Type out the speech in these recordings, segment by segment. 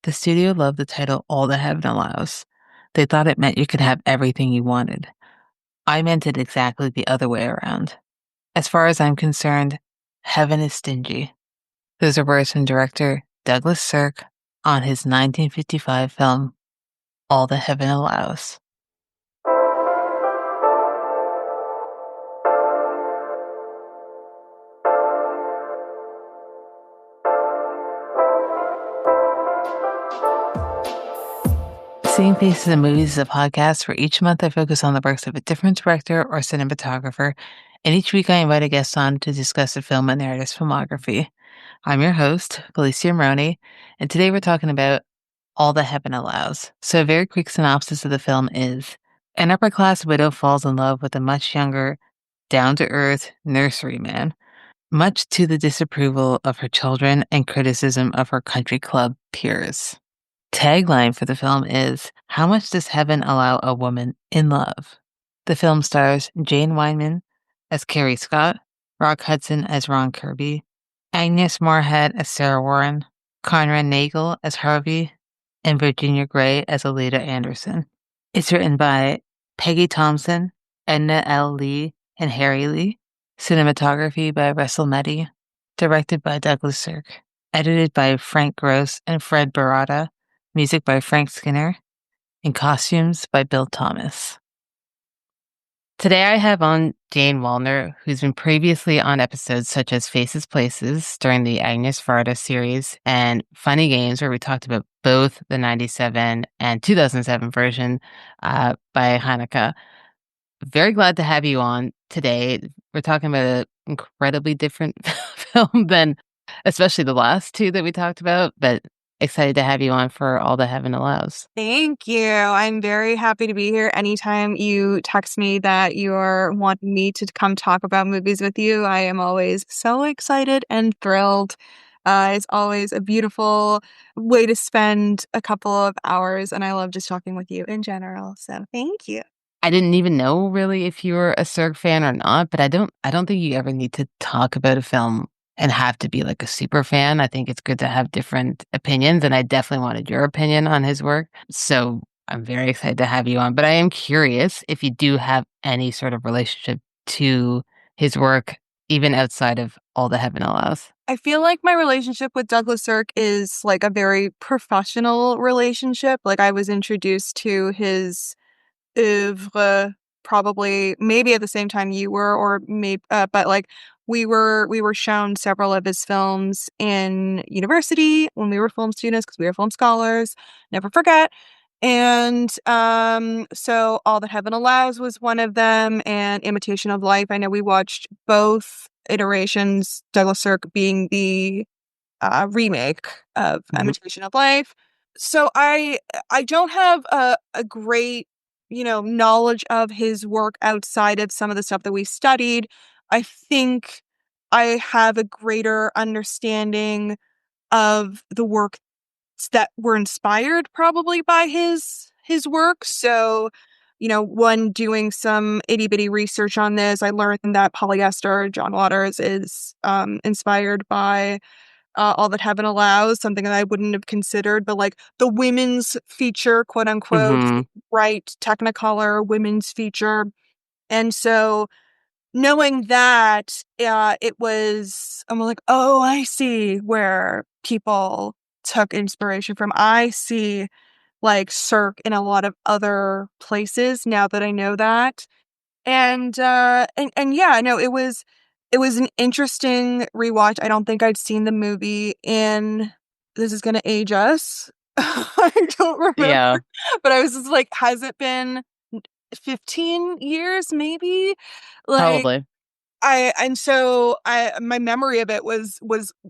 The studio loved the title All That Heaven Allows. They thought it meant you could have everything you wanted. I meant it exactly the other way around. As far as I'm concerned, heaven is stingy. Those are words from director Douglas Sirk on his 1955 film, All That Heaven Allows. Seeing Faces in Movies is a podcast where each month I focus on the works of a different director or cinematographer, and each week I invite a guest on to discuss a film and narrative's filmography. I'm your host, Felicia, and today we're talking about All That Heaven Allows. So a very quick synopsis of the film is, an upper-class widow falls in love with a much younger, down-to-earth nurseryman, much to the disapproval of her children and criticism of her country club peers. Tagline for the film is, how much does heaven allow a woman in love? The film stars Jane Waldner as Carrie Scott, Rock Hudson as Ron Kirby, Agnès Moorhead as Sarah Warren, Conrad Nagel as Harvey, and Virginia Gray as Alida Anderson. It's written by Peggy Thompson, Edna L. Lee, and Harry Lee. Cinematography by Russell Meddy. Directed by Douglas Sirk. Edited by Frank Gross and Fred Barada. Music by Frank Skinner, and costumes by Bill Thomas. Today I have on Jane Waldner, who's been previously on episodes such as Faces Places during the Agnès Varda series and Funny Games, where we talked about both the 97 and 2007 version by Haneke. Very glad to have you on today. We're talking about an incredibly different film than especially the last two that we talked about, but excited to have you on for All That Heaven Allows. Thank you. I'm very happy to be here. Anytime you text me that you're wanting me to come talk about movies with you, I am always so excited and thrilled. It's always a beautiful way to spend a couple of hours, and I love just talking with you in general. So thank you. I didn't even know really if you were a Sirk fan or not, but I don't think you ever need to talk about a film and have to be like a super fan. I think it's good to have different opinions, and I definitely wanted your opinion on his work. So I'm very excited to have you on. But I am curious if you do have any sort of relationship to his work, even outside of All That Heaven Allows. I feel like my relationship with Douglas Sirk is like a very professional relationship. Like I was introduced to his oeuvre probably maybe at the same time you were, or maybe but like we were shown several of his films in university when we were film students because we were film scholars, never forget. And so All That Heaven Allows was one of them, and Imitation of Life. I know we watched both iterations, Douglas Sirk being the remake of Imitation of Life. So I don't have a great, knowledge of his work outside of some of the stuff that we studied. I think I have a greater understanding of the work that were inspired probably by his work. So, when doing some itty bitty research on this, I learned that Polyester, Jon Waters, is inspired by All That Heaven Allows, something that I wouldn't have considered, but like the women's feature, quote unquote, right? Technicolor women's feature. And so knowing that, I'm like, oh, I see where people took inspiration from. I see like Sirk in a lot of other places now that I know that. And yeah, no, it was an interesting rewatch. I don't think I'd seen the movie in, this is gonna age us. I don't remember. Yeah. But I was just like, has it been 15 years maybe? Like Probably. my memory of it was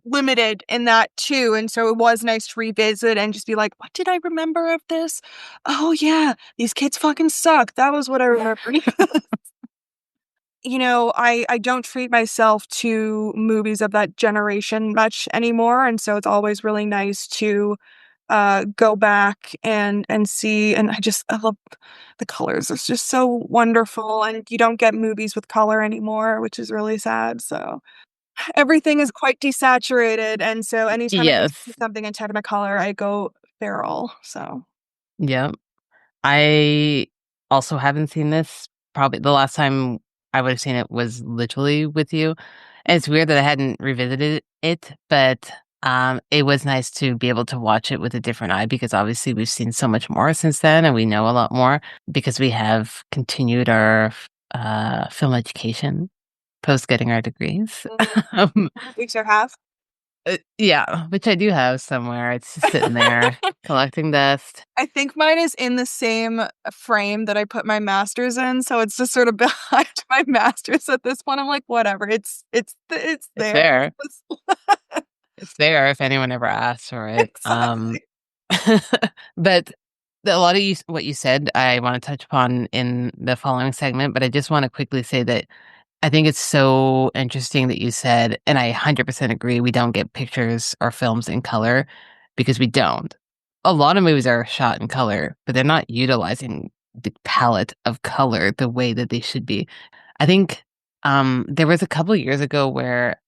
limited in that too. And so it was nice to revisit and just be like, what did I remember of this? Oh yeah, these kids fucking suck. That was what I remember. I don't treat myself to movies of that generation much anymore. And so it's always really nice to go back and see. And I love the colors. It's just so wonderful. And you don't get movies with color anymore, which is really sad. So everything is quite desaturated. And so anytime I Yes. see something in Technicolor, I go barrel. So Yep. I also haven't seen this. Probably the last time I would have seen it was literally with you. And it's weird that I hadn't revisited it, but it was nice to be able to watch it with a different eye because obviously we've seen so much more since then and we know a lot more because we have continued our film education post getting our degrees. um, we sure have. yeah, which I do have somewhere. It's just sitting there collecting dust. I think mine is in the same frame that I put my master's in, so it's just sort of behind my master's at this point. I'm like, whatever, it's It's there. there. It's there if anyone ever asks for it. Exactly. But a lot of what you said, I want to touch upon in the following segment, but I just want to quickly say that I think it's so interesting that you said, and I 100% agree, we don't get pictures or films in color because we don't. A lot of movies are shot in color, but they're not utilizing the palette of color the way that they should be. I think there was a couple of years ago where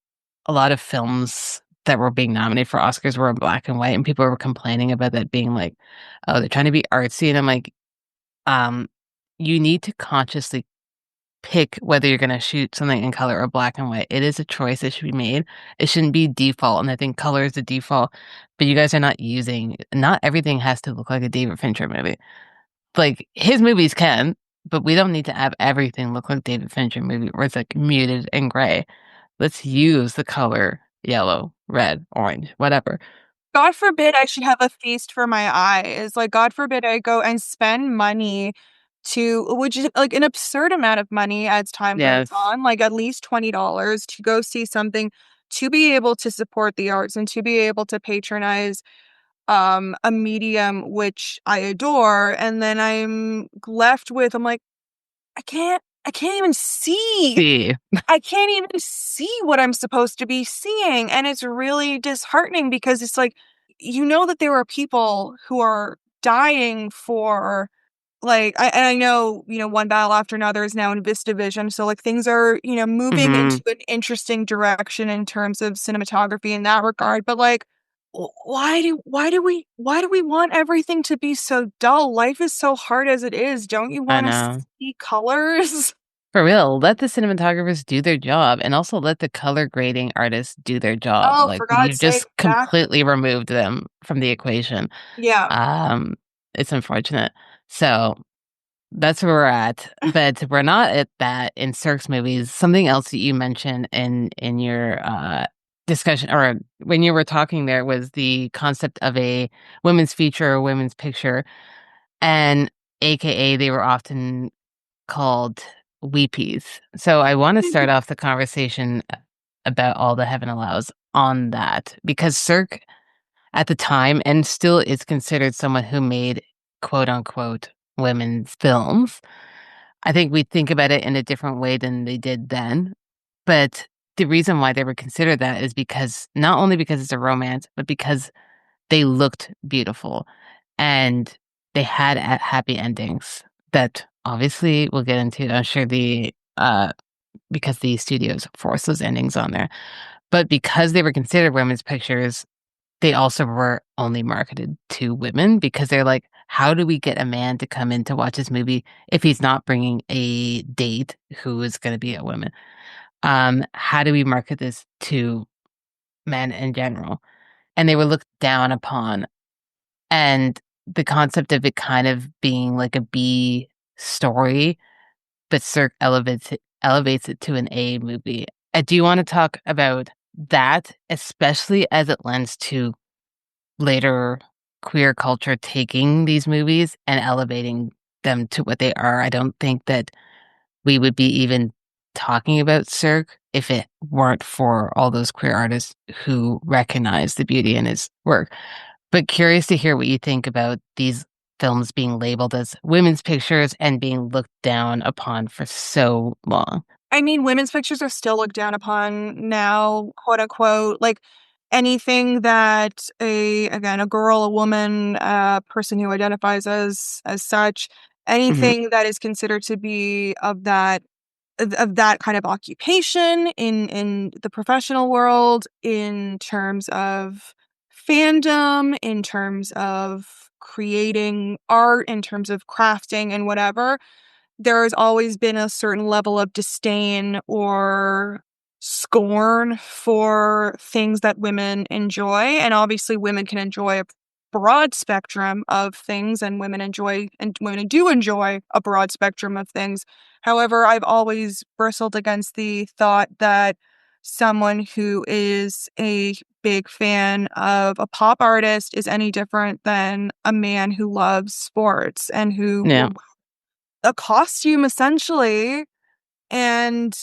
a lot of films that were being nominated for Oscars were in black and white, and people were complaining about that being like, oh, they're trying to be artsy. And I'm like, um, you need to consciously pick whether you're going to shoot something in color or black and white. It is a choice that should be made. It shouldn't be default. And I think color is the default, but you guys are not everything has to look like a David Fincher movie. Like his movies can, but we don't need to have everything look like David Fincher movie where it's like muted and gray. Let's use the color yellow, red, orange, whatever. God forbid I should have a feast for my eyes. Like, God forbid I go and spend money which is like an absurd amount of money as time goes Yes. on, like at least $20 to go see something, to be able to support the arts and to be able to patronize a medium which I adore. And then I'm like, I can't even see. See. I can't even see what I'm supposed to be seeing. And it's really disheartening because it's like, that there are people who are dying for, like, I know, one battle after another is now in VistaVision. So, like, things are, moving Hmm. into an interesting direction in terms of cinematography in that regard. But, like, why do we want everything to be so dull? Life is so hard as it is. Don't you I want to know. see colors? For real, let the cinematographers do their job and also let the color grading artists do their job. Oh, Like for God's you've sake, just exactly. completely removed them from the equation. Yeah. Um, it's unfortunate. So that's where we're at, but we're not at that in Sirk's movies. Something else that you mentioned in your discussion or when you were talking there was the concept of a women's feature or women's picture, and AKA they were often called weepies. So I want to start off the conversation about All the Heaven Allows on that because Sirk at the time and still is considered someone who made quote unquote women's films. I think we think about it in a different way than they did then. But the reason why they were considered that is because not only because it's a romance, but because they looked beautiful and they had happy endings that obviously we'll get into. I'm sure because the studios forced those endings on there. But because they were considered women's pictures, they also were only marketed to women because they're like, how do we get a man to come in to watch this movie if he's not bringing a date who is going to be a woman? How do we market this to men in general? And they were looked down upon. And the concept of it kind of being like a B story, but Cirque elevates it to an A movie. Do you want to talk about that, especially as it lends to later queer culture taking these movies and elevating them to what they are? I don't think that we would be even talking about Cirque if it weren't for all those queer artists who recognize the beauty in his work. But curious to hear what you think about these films being labeled as women's pictures and being looked down upon for so long. I mean, women's pictures are still looked down upon now, quote unquote. Like anything that a girl, a woman, a person who identifies as such, Hmm. anything that is considered to be of that kind of occupation in the professional world in terms of fandom, in terms of creating art, in terms of crafting and whatever, there's always been a certain level of disdain or scorn for things that women enjoy. And obviously women can enjoy a broad spectrum of things, and women do enjoy a broad spectrum of things. However, I've always bristled against the thought that someone who is a big fan of a pop artist is any different than a man who loves sports and who Yeah. a costume essentially, and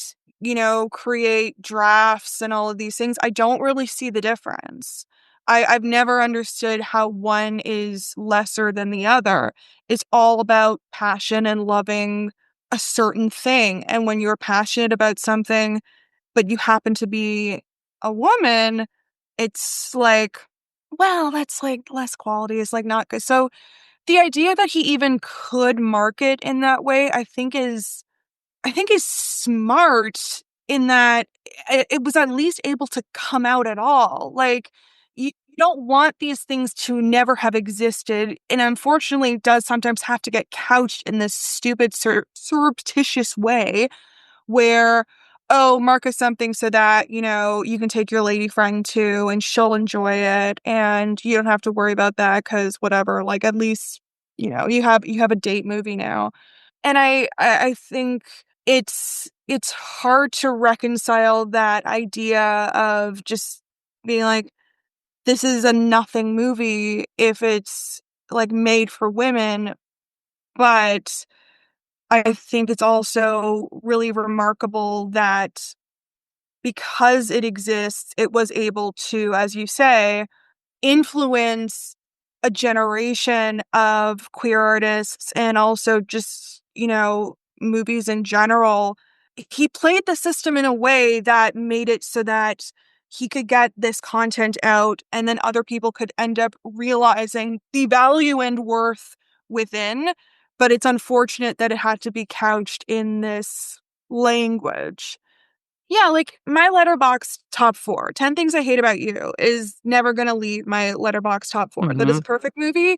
create drafts and all of these things. I don't really see the difference. I've never understood how one is lesser than the other. It's all about passion and loving a certain thing. And when you're passionate about something but you happen to be a woman, it's like, well, that's like less quality, is like not good. So the idea that he even could market in that way, I think is smart, in that it was at least able to come out at all. Like, you don't want these things to never have existed, and unfortunately it does sometimes have to get couched in this stupid surreptitious way where, oh, market something so that, you can take your lady friend to and she'll enjoy it and you don't have to worry about that because whatever, like at least, you have a date movie now. And I think it's hard to reconcile that idea of just being like, this is a nothing movie if it's like made for women, but I think it's also really remarkable that because it exists, it was able to, as you say, influence a generation of queer artists and also just, movies in general. He played the system in a way that made it so that he could get this content out and then other people could end up realizing the value and worth within. But it's unfortunate that it had to be couched in this language. Yeah, like my Letterboxd top 4, 10 Things I Hate About You, is never gonna leave my Letterboxd top 4. That is Hmm. a perfect movie.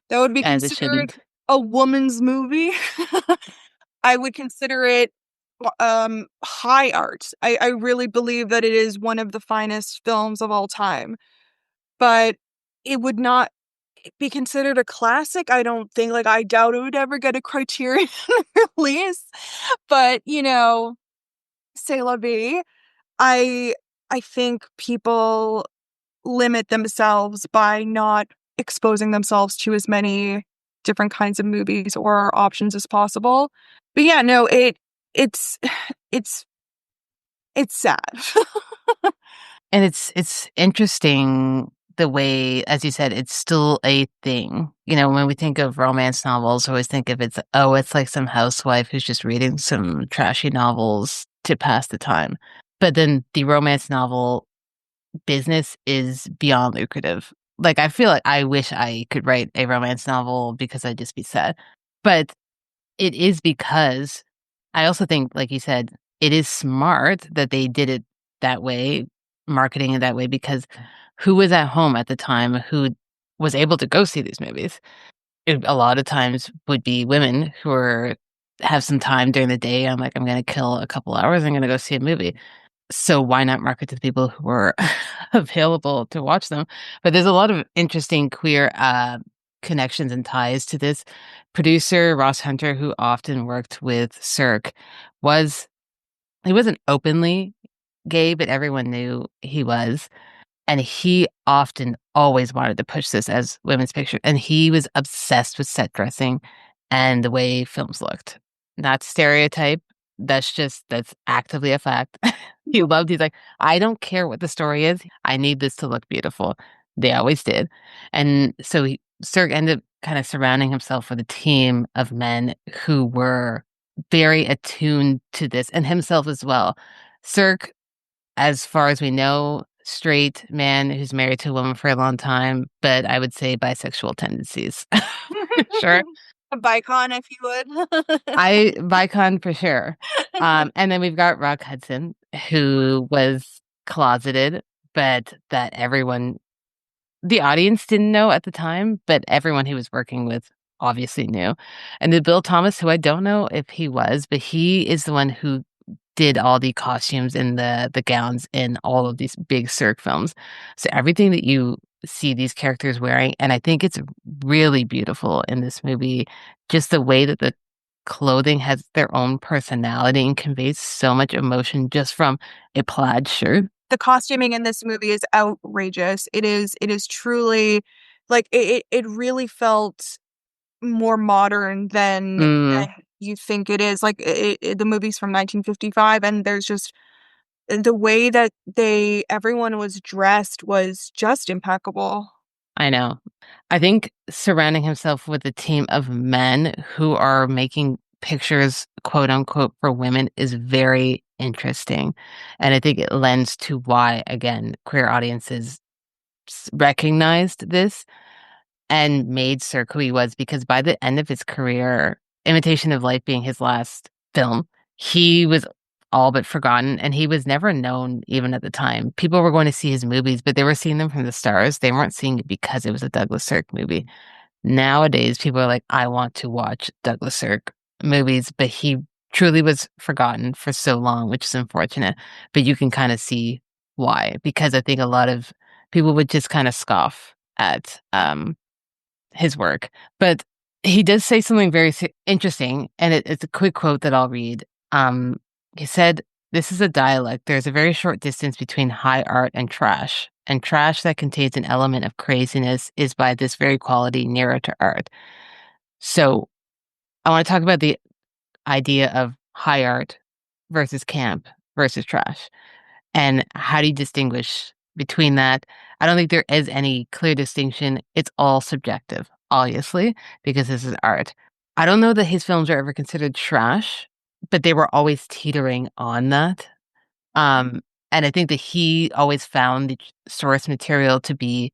That would be As it considered shouldn't. a woman's movie. I would consider it high art. I really believe that it is one of the finest films of all time. But it would not be considered a classic, I don't think. Like, I doubt it would ever get a Criterion release. But, c'est la vie. I I think people limit themselves by not exposing themselves to as many different kinds of movies or options as possible. But yeah, no, it's it's it's sad. And it's interesting the way, as you said, it's still a thing. When we think of romance novels, we always think of it's like some housewife who's just reading some trashy novels to pass the time. But then the romance novel business is beyond lucrative. Like, I feel like I wish I could write a romance novel because I'd just be sad. But it is because I also think, like you said, it is smart that they did it that way, marketing it that way, because who was at home at the time who was able to go see these movies? A lot of times would be women who have some time during the day. I'm like, I'm going to kill a couple hours. I'm going to go see a movie. So why not market to the people who were available to watch them? But there's a lot of interesting queer connections and ties to this. Producer Ross Hunter, who often worked with Sirk, he wasn't openly gay, but everyone knew he was. And he often always wanted to push this as women's picture. And he was obsessed with set dressing and the way films looked. Not stereotype. That's actively a fact. He's like, I don't care what the story is. I need this to look beautiful. They always did. And so Sirk ended up kind of surrounding himself with a team of men who were very attuned to this, and himself as well. Sirk, as far as we know, straight man who's married to a woman for a long time, but I would say bisexual tendencies. Sure. A bicon, if you would. Vicon for sure. And then we've got Rock Hudson, who was closeted, but that everyone the audience didn't know at the time, but everyone he was working with obviously knew. And the Bill Thomas, who I don't know if he was, but he is the one who did all the costumes and the gowns in all of these big Cirque films. So everything that you see these characters wearing, and I think it's really beautiful in this movie, just the way that the clothing has their own personality and conveys so much emotion just from a plaid shirt. The costuming in this movie is outrageous. It is truly like it really felt more modern than Mm, you think it is. Like the movie's from 1955, and there's just the way that everyone was dressed was just impeccable. I know. I think surrounding himself with a team of men who are making pictures, quote unquote, for women is very interesting. And I think it lends to why, again, queer audiences recognized this and made Sirk who he was, because by the end of his career, Imitation of Life being his last film, he was all but forgotten and he was never known even at the time. People were going to see his movies, but they were seeing them from the stars. They weren't seeing it because it was a Douglas Sirk movie. Nowadays, people are like, I want to watch Douglas Sirk movies, but he truly was forgotten for so long, which is unfortunate. But you can kind of see why, because I think a lot of people would just kind of scoff at his work. But he does say something very interesting, and it's a quick quote that I'll read. He said, "This is a dialect. There's a very short distance between high art and trash. And trash that contains an element of craziness is by this very quality nearer to art." So I want to talk about the idea of high art versus camp versus trash. And how do you distinguish between that? I don't think there is any clear distinction. It's all subjective, obviously, because this is art. I don't know that his films are ever considered trash, but they were always teetering on that. Um, and I think that he always found the source material to be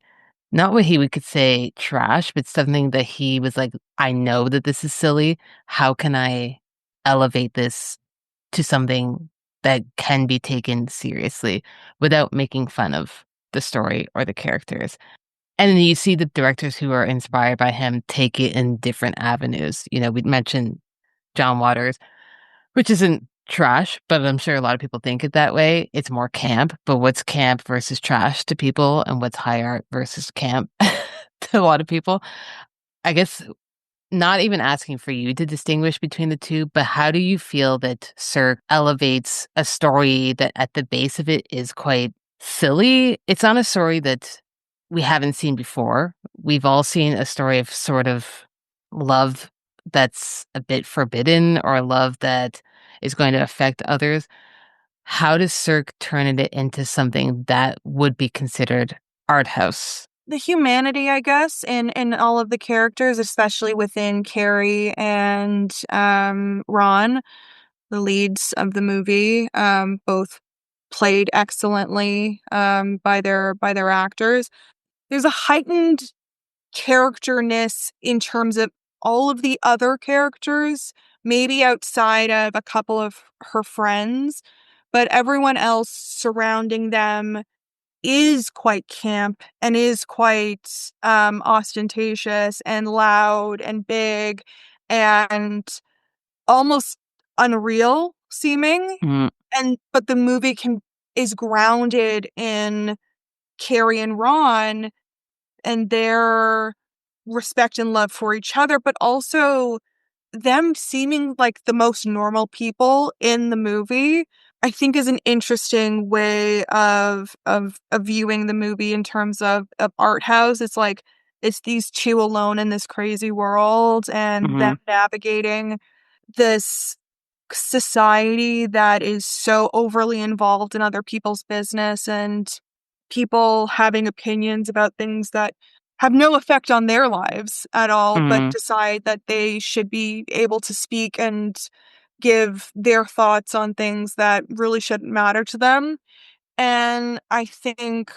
not what he would could say trash, but something that he was like, I know that this is silly. How can I elevate this to something that can be taken seriously without making fun of the story or the characters? And then you see the directors who are inspired by him take it in different avenues. You know, we mentioned John Waters, which isn't trash, but I'm sure a lot of people think it that way. It's more camp, but what's camp versus trash to people, and what's high art versus camp to a lot of people? I guess not even asking for you to distinguish between the two, but how do you feel that Sir elevates a story that at the base of it is quite silly? It's not a story that we haven't seen before. We've all seen a story of sort of love that's a bit forbidden or love that is going to affect others. How does Cirque turn it into something that would be considered art house? The humanity, I guess, in all of the characters, especially within Carrie and Ron, the leads of the movie, both played excellently by their actors. There's a heightened characterness in terms of all of the other characters, maybe outside of a couple of her friends, but everyone else surrounding them is quite camp and is quite ostentatious and loud and big and almost unreal seeming. Mm, And but the movie can is grounded in Carrie and Ron and their respect and love for each other, but also them seeming like the most normal people in the movie, I think is an interesting way of viewing the movie in terms of art house. It's like it's these two alone in this crazy world and them mhm, navigating this society that is so overly involved in other people's business and people having opinions about things that have no effect on their lives at all, but mhm, decide that they should be able to speak and give their thoughts on things that really shouldn't matter to them. And I think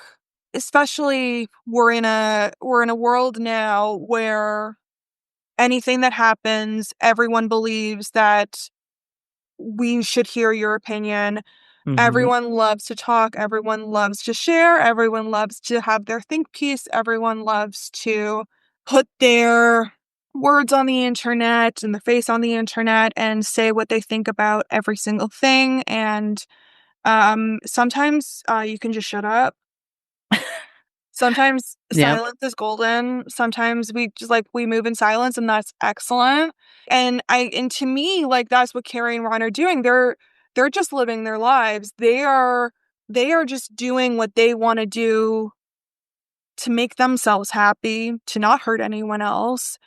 especially we're in a world now where anything that happens, everyone believes that we should hear your opinion. Mm-hmm. Everyone loves to talk, everyone loves to share, everyone loves to have their think piece, everyone loves to put their words on the internet and their face on the internet and say what they think about every single thing. And sometimes you can just shut up. Sometimes Yep. silence is golden. Sometimes we just we move in silence and that's excellent. And to me, like that's what Carrie and Ron are doing. They're just living their lives. They are just doing what they want to do to make themselves happy, to not hurt anyone else.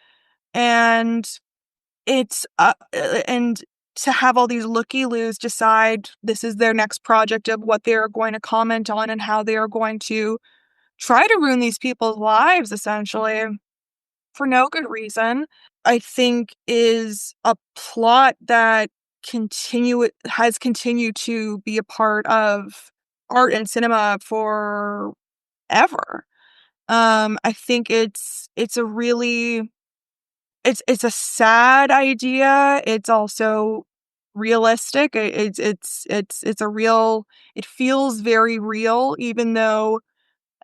And it's and to have all these looky-loos decide this is their next project of what they're going to comment on and how they are going to try to ruin these people's lives essentially for no good reason, I think is a plot that has continued to be a part of art and cinema forever. I think it's a really it's a sad idea. It's also realistic. It's a real it feels very real, even though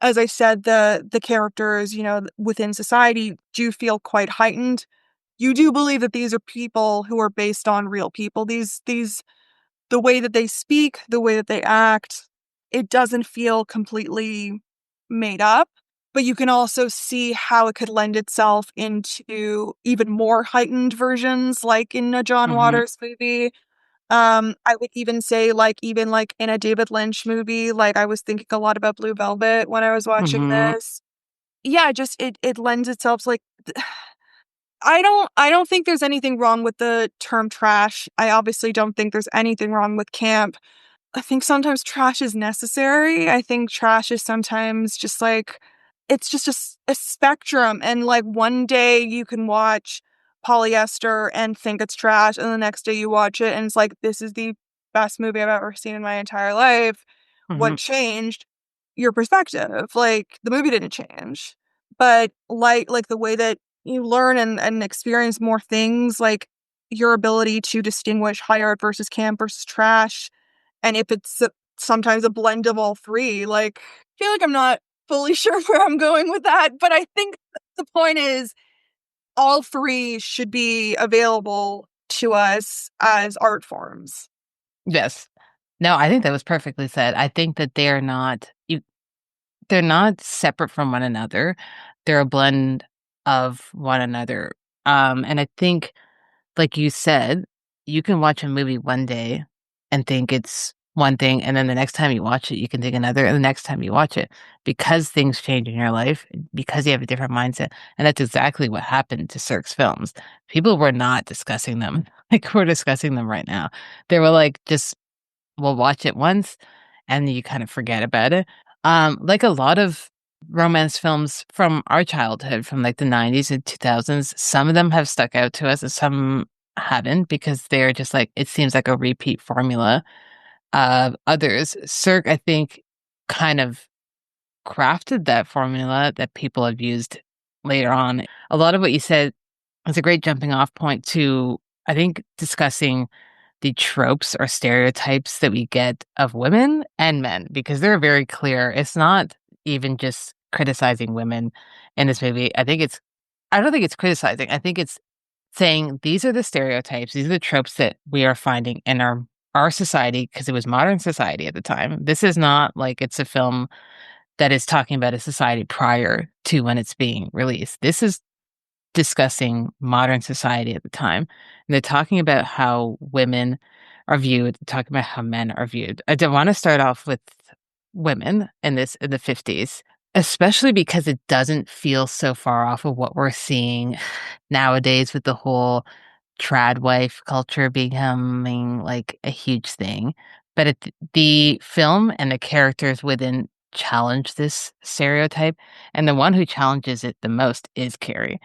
as I said, the characters, within society do feel quite heightened. You do believe that these are people who are based on real people. These the way that they speak, the way that they act, it doesn't feel completely made up. But you can also see how it could lend itself into even more heightened versions, like in a John Mm-hmm. Waters movie. I would even say, even like in a David Lynch movie, like I was thinking a lot about Blue Velvet when I was watching Mm-hmm. this. Yeah, just it lends itself to I don't think there's anything wrong with the term trash. I obviously don't think there's anything wrong with camp. I think sometimes trash is necessary. I think trash is sometimes just it's just a spectrum. And like one day you can watch Polyester and think it's trash, and the next day you watch it and it's like, this is the best movie I've ever seen in my entire life. Mm-hmm. What changed? Your perspective. Like the movie didn't change. But like the way that you learn and experience more things, like your ability to distinguish high art versus camp versus trash and if it's sometimes a blend of all three, I feel like I'm not fully sure where I'm going with that, but I think the point is all three should be available to us as art forms. Yes. No, I think that was perfectly said. I think that they're not separate from one another. They're a blend of one another. And I think, like you said, you can watch a movie one day and think it's one thing, and then the next time you watch it, you can think another, and the next time you watch it, because things change in your life, because you have a different mindset. And that's exactly what happened to Sirk's films. People were not discussing them like we're discussing them right now. They were like, just we'll watch it once and you kind of forget about it. Like a lot of romance films from our childhood, from like the 90s and 2000s, some of them have stuck out to us and some haven't because they're just like, it seems like a repeat formula. Others, Cirque, I think, kind of crafted that formula that people have used later on. A lot of what you said is a great jumping off point to, I think, discussing the tropes or stereotypes that we get of women and men because they're very clear. It's not even just criticizing women in this movie. I don't think it's criticizing. I think it's saying these are the stereotypes, these are the tropes that we are finding in our society because it was modern society at the time. This is not like it's a film that is talking about a society prior to when it's being released. This is discussing modern society at the time. And they're talking about how women are viewed, talking about how men are viewed. I do want to start off with women in the 50s, especially because it doesn't feel so far off of what we're seeing nowadays with the whole trad wife culture becoming like a huge thing. But the film and the characters within challenge this stereotype, and the one who challenges it the most is Carrie.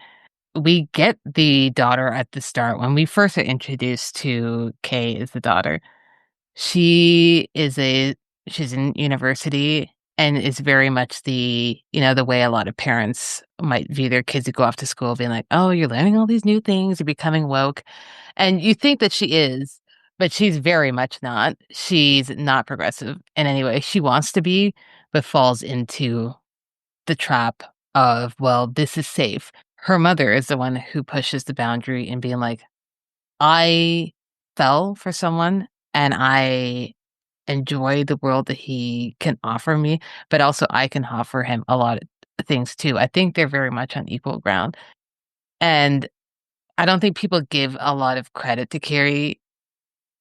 We get the daughter at the start when we first are introduced to Kay as the daughter. She is she's in university and is very much the way a lot of parents might view their kids who go off to school being like, oh, you're learning all these new things, you're becoming woke. And you think that she is, but she's very much not. She's not progressive in any way. She wants to be, but falls into the trap of, well, this is safe. Her mother is the one who pushes the boundary and being like, I fell for someone and I enjoy the world that he can offer me, but also I can offer him a lot of things too. I think they're very much on equal ground. And I don't think people give a lot of credit to Carrie.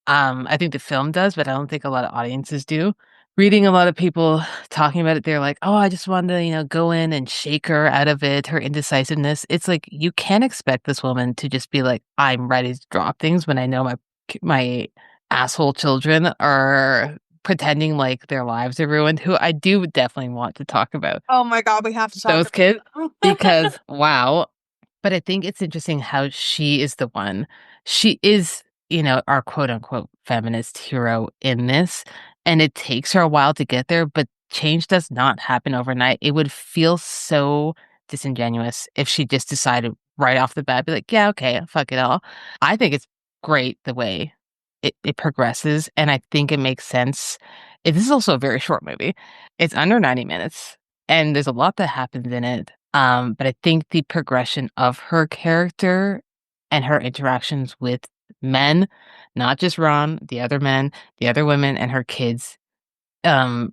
I think the film does, but I don't think a lot of audiences do. Reading a lot of people talking about it, they're like, "Oh, I just wanted to, go in and shake her out of it, her indecisiveness." It's like you can't expect this woman to just be like, "I'm ready to drop things," when I know my asshole children are pretending like their lives are ruined. Who I do definitely want to talk about Oh my God, we have to talk those kids about that. because wow. But I think it's interesting how she is the one. She is, our quote unquote feminist hero in this. And it takes her a while to get there, but change does not happen overnight. It would feel so disingenuous if she just decided right off the bat, be like, yeah, okay, fuck it all. I think it's great the way it progresses. And I think it makes sense. This is also a very short movie. It's under 90 minutes and there's a lot that happens in it. But I think the progression of her character and her interactions with men, not just Ron, the other men, the other women, and her kids,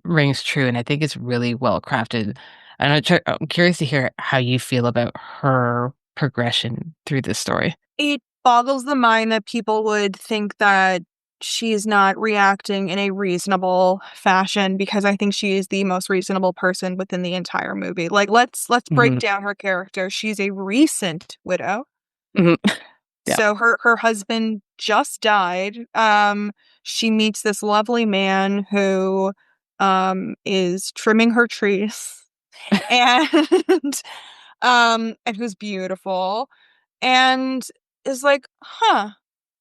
rings true. And I think it's really well crafted. I'm curious to hear how you feel about her progression through this story. It boggles the mind that people would think that she's not reacting in a reasonable fashion, because I think she is the most reasonable person within the entire movie. Like, let's break Hmm. down her character. She's a recent widow. Hmm. Yeah. So her husband just died. She meets this lovely man who is trimming her trees and and who's beautiful, and is like, huh,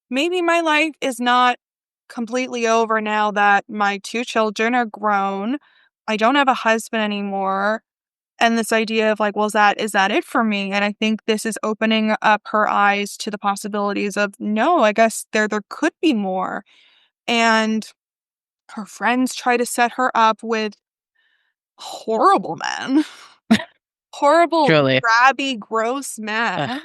maybe my life is not completely over now that my two children are grown. I don't have a husband anymore. And this idea of like, well, is that it for me? And I think this is opening up her eyes to the possibilities of, no, I guess there could be more. And her friends try to set her up with horrible men, horrible, Truly. grabby, gross Ugh. men.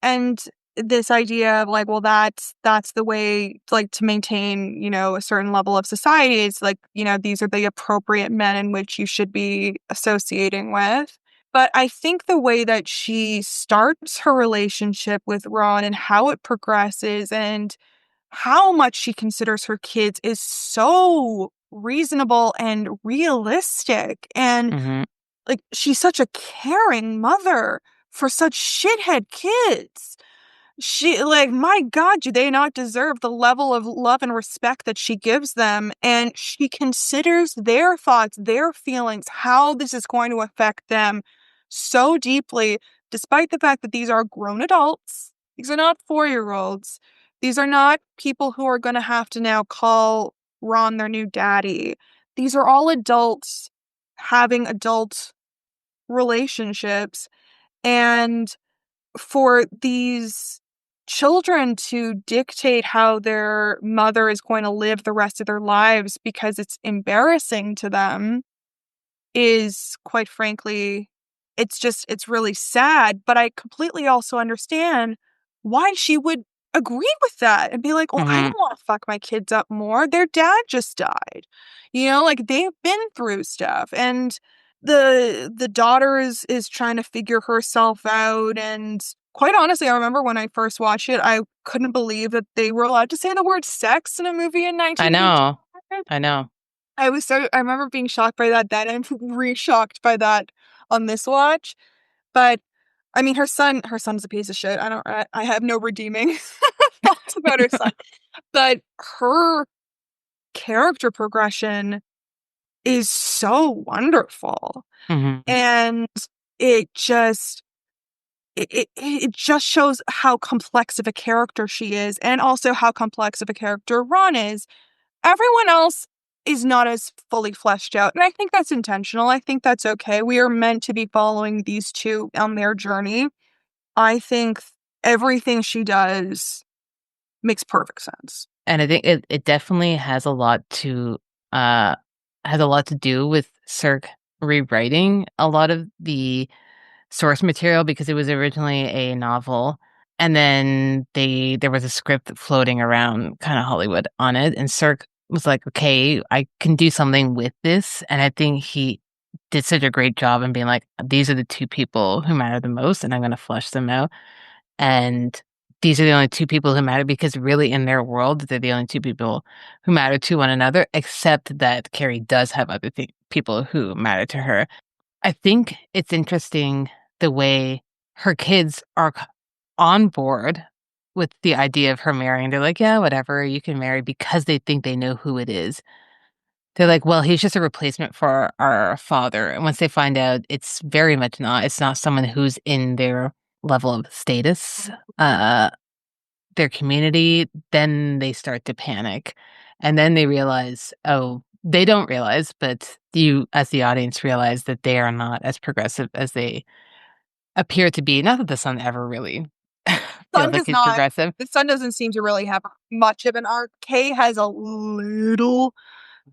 And this idea of like, well, that's the way, like, to maintain, a certain level of society. It's like, these are the appropriate men in which you should be associating with. But I think the way that she starts her relationship with Ron and how it progresses and how much she considers her kids is so reasonable and realistic. And Hmm. like, she's such a caring mother for such shithead kids. She, like, my God, do they not deserve the level of love and respect that she gives them? And she considers their thoughts, their feelings, how this is going to affect them so deeply, despite the fact that these are grown adults. These are not 4-year-olds. These are not people who are going to have to now call Ron their new daddy. These are all adults having adult relationships. And for these children to dictate how their mother is going to live the rest of their lives because it's embarrassing to them is, quite frankly, it's really sad. But I completely also understand why she would agree with that and be like, oh, I Hmm. don't want to fuck my kids up more. Their dad just died. Like, they've been through stuff. And the daughter is trying to figure herself out. And quite honestly, I remember when I first watched it, I couldn't believe that they were allowed to say the word sex in a movie in I 1950. know. I know. I remember being shocked by that then and re-shocked by that on this watch. But I mean, her son's a piece of shit. I have no redeeming thoughts about her son. But her character progression is so wonderful. Hmm. And it just it just shows how complex of a character she is, and also how complex of a character Ron is. Everyone else is not as fully fleshed out, and I think that's intentional. I think that's okay. We are meant to be following these two on their journey. I think everything she does makes perfect sense. And I think it definitely uh has a lot to do with Sirk rewriting a lot of the source material because it was originally a novel. And then there was a script floating around kind of Hollywood on it. And Sirk was like, okay, I can do something with this. And I think he did such a great job in being like, these are the two people who matter the most, and I'm going to flesh them out. And these are the only two people who matter because really in their world, they're the only two people who matter to one another, except that Carrie does have other people who matter to her. I think it's interesting the way her kids are on board with the idea of her marrying. They're like, yeah, whatever, you can marry because they think they know who it is. They're like, well, he's just a replacement for our father. And once they find out it's very much not, it's not someone who's in their level of status, uh, their community, then they start to panic. And then they realize, oh, they don't realize, but you, as the audience, realize that they are not as progressive as they appear to be. Not that the son ever really feels Son like does he's not. progressive. The son doesn't seem to really have much of an arc. Kay has a little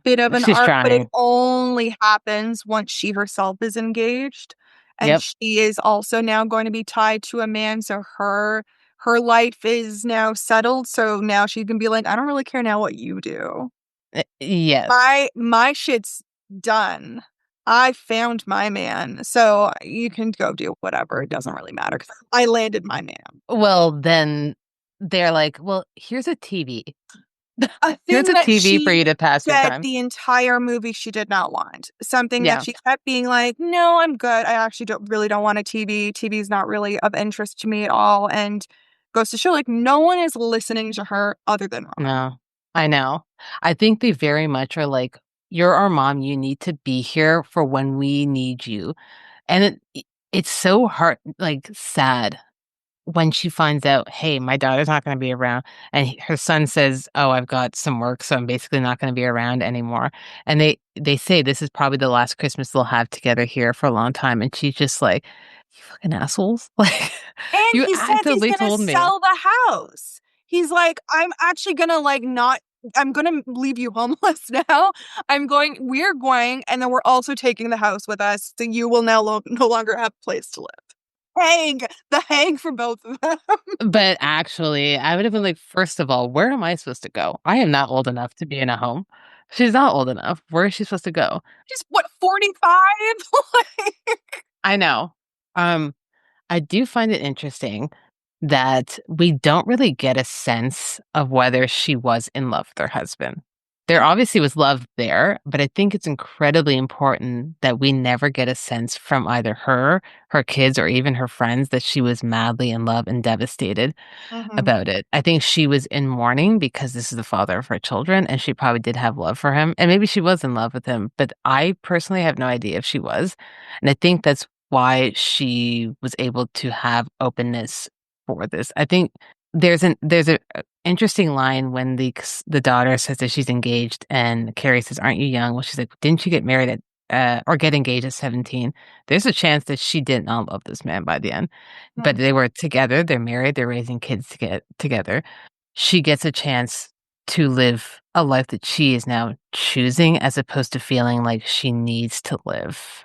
bit of an She's arc, but it trying. only happens once she herself is engaged. And Yep. she is also now going to be tied to a man. So her life is now settled. So now she can be like, I don't really care now what you do. Yes. My shit's done. I found my man. So you can go do whatever. It doesn't really matter 'cause I landed my man. Well, then they're like, well, here's a TV. A Here's thing a that TV for you she to pass your said time. the entire movie she did not want. Something that Yeah. she kept being like, "No, I'm good. I actually don't want a TV. TV is not really of interest to me at all." And goes to show, like, no one is listening to her other than Ron. No, I know. I think they very much are like, you're our mom. You need to be here for when we need you. And it's so hard, like sad when she finds out, hey, my daughter's not going to be around. And her son says, oh, I've got some work, so I'm basically not going to be around anymore. And they say this is probably the last Christmas they'll have together here for a long time. And she's just like, you fucking assholes. Like, And you he says he's actively gonna told me. sell the house. He's like, I'm actually gonna like not. I'm gonna leave you homeless now. We're going, and then we're also taking the house with us, so you will now no longer have a place to live. The hang for both of them. But actually, I would have been like, first of all, where am I supposed to go? I am not old enough to be in a home. She's not old enough. Where is she supposed to go? She's what, 45? I know. Um, I do find it interesting that we don't really get a sense of whether she was in love with her husband. There obviously was love there, but I think it's incredibly important that we never get a sense from either her, her kids, or even her friends that she was madly in love and devastated Mhm. about it. I think she was in mourning because this is the father of her children, and she probably did have love for him, and maybe she was in love with him, but I personally have no idea if she was. And I think that's why she was able to have openness for this. I think there's a interesting line when the daughter says that she's engaged, and Carrie says, "Aren't you young?" Well, she's like, "Didn't you get married at or get engaged at 17?" There's a chance that she did not love this man by the end, but Mm. they were together, they're married, they're raising kids to get together. She gets a chance to live a life that she is now choosing as opposed to feeling like she needs to live.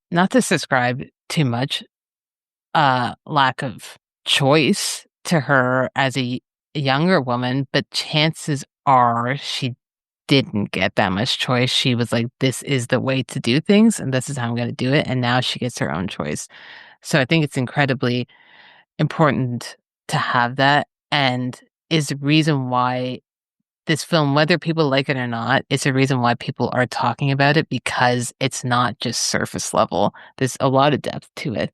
Not to subscribe too much, lack of choice to her as a younger woman, but chances are she didn't get that much choice. She was like, this is the way to do things, and this is how I'm going to do it. And now she gets her own choice. So I think it's incredibly important to have that, and is the reason why this film, whether people like it or not, it's a reason why people are talking about it because it's not just surface level. There's a lot of depth to it.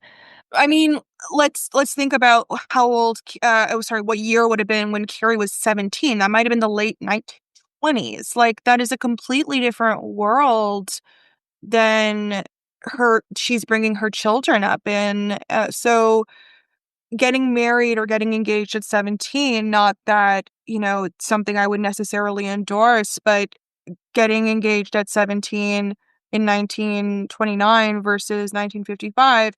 I mean, let's think about how old, oh, sorry, what year would have been when Carrie was 17. That might have been the late 1920s. Like, that is a completely different world than she's bringing her children up in. So getting married or getting engaged at 17, not that, it's something I would necessarily endorse, but getting engaged at 17 in 1929 versus 1955,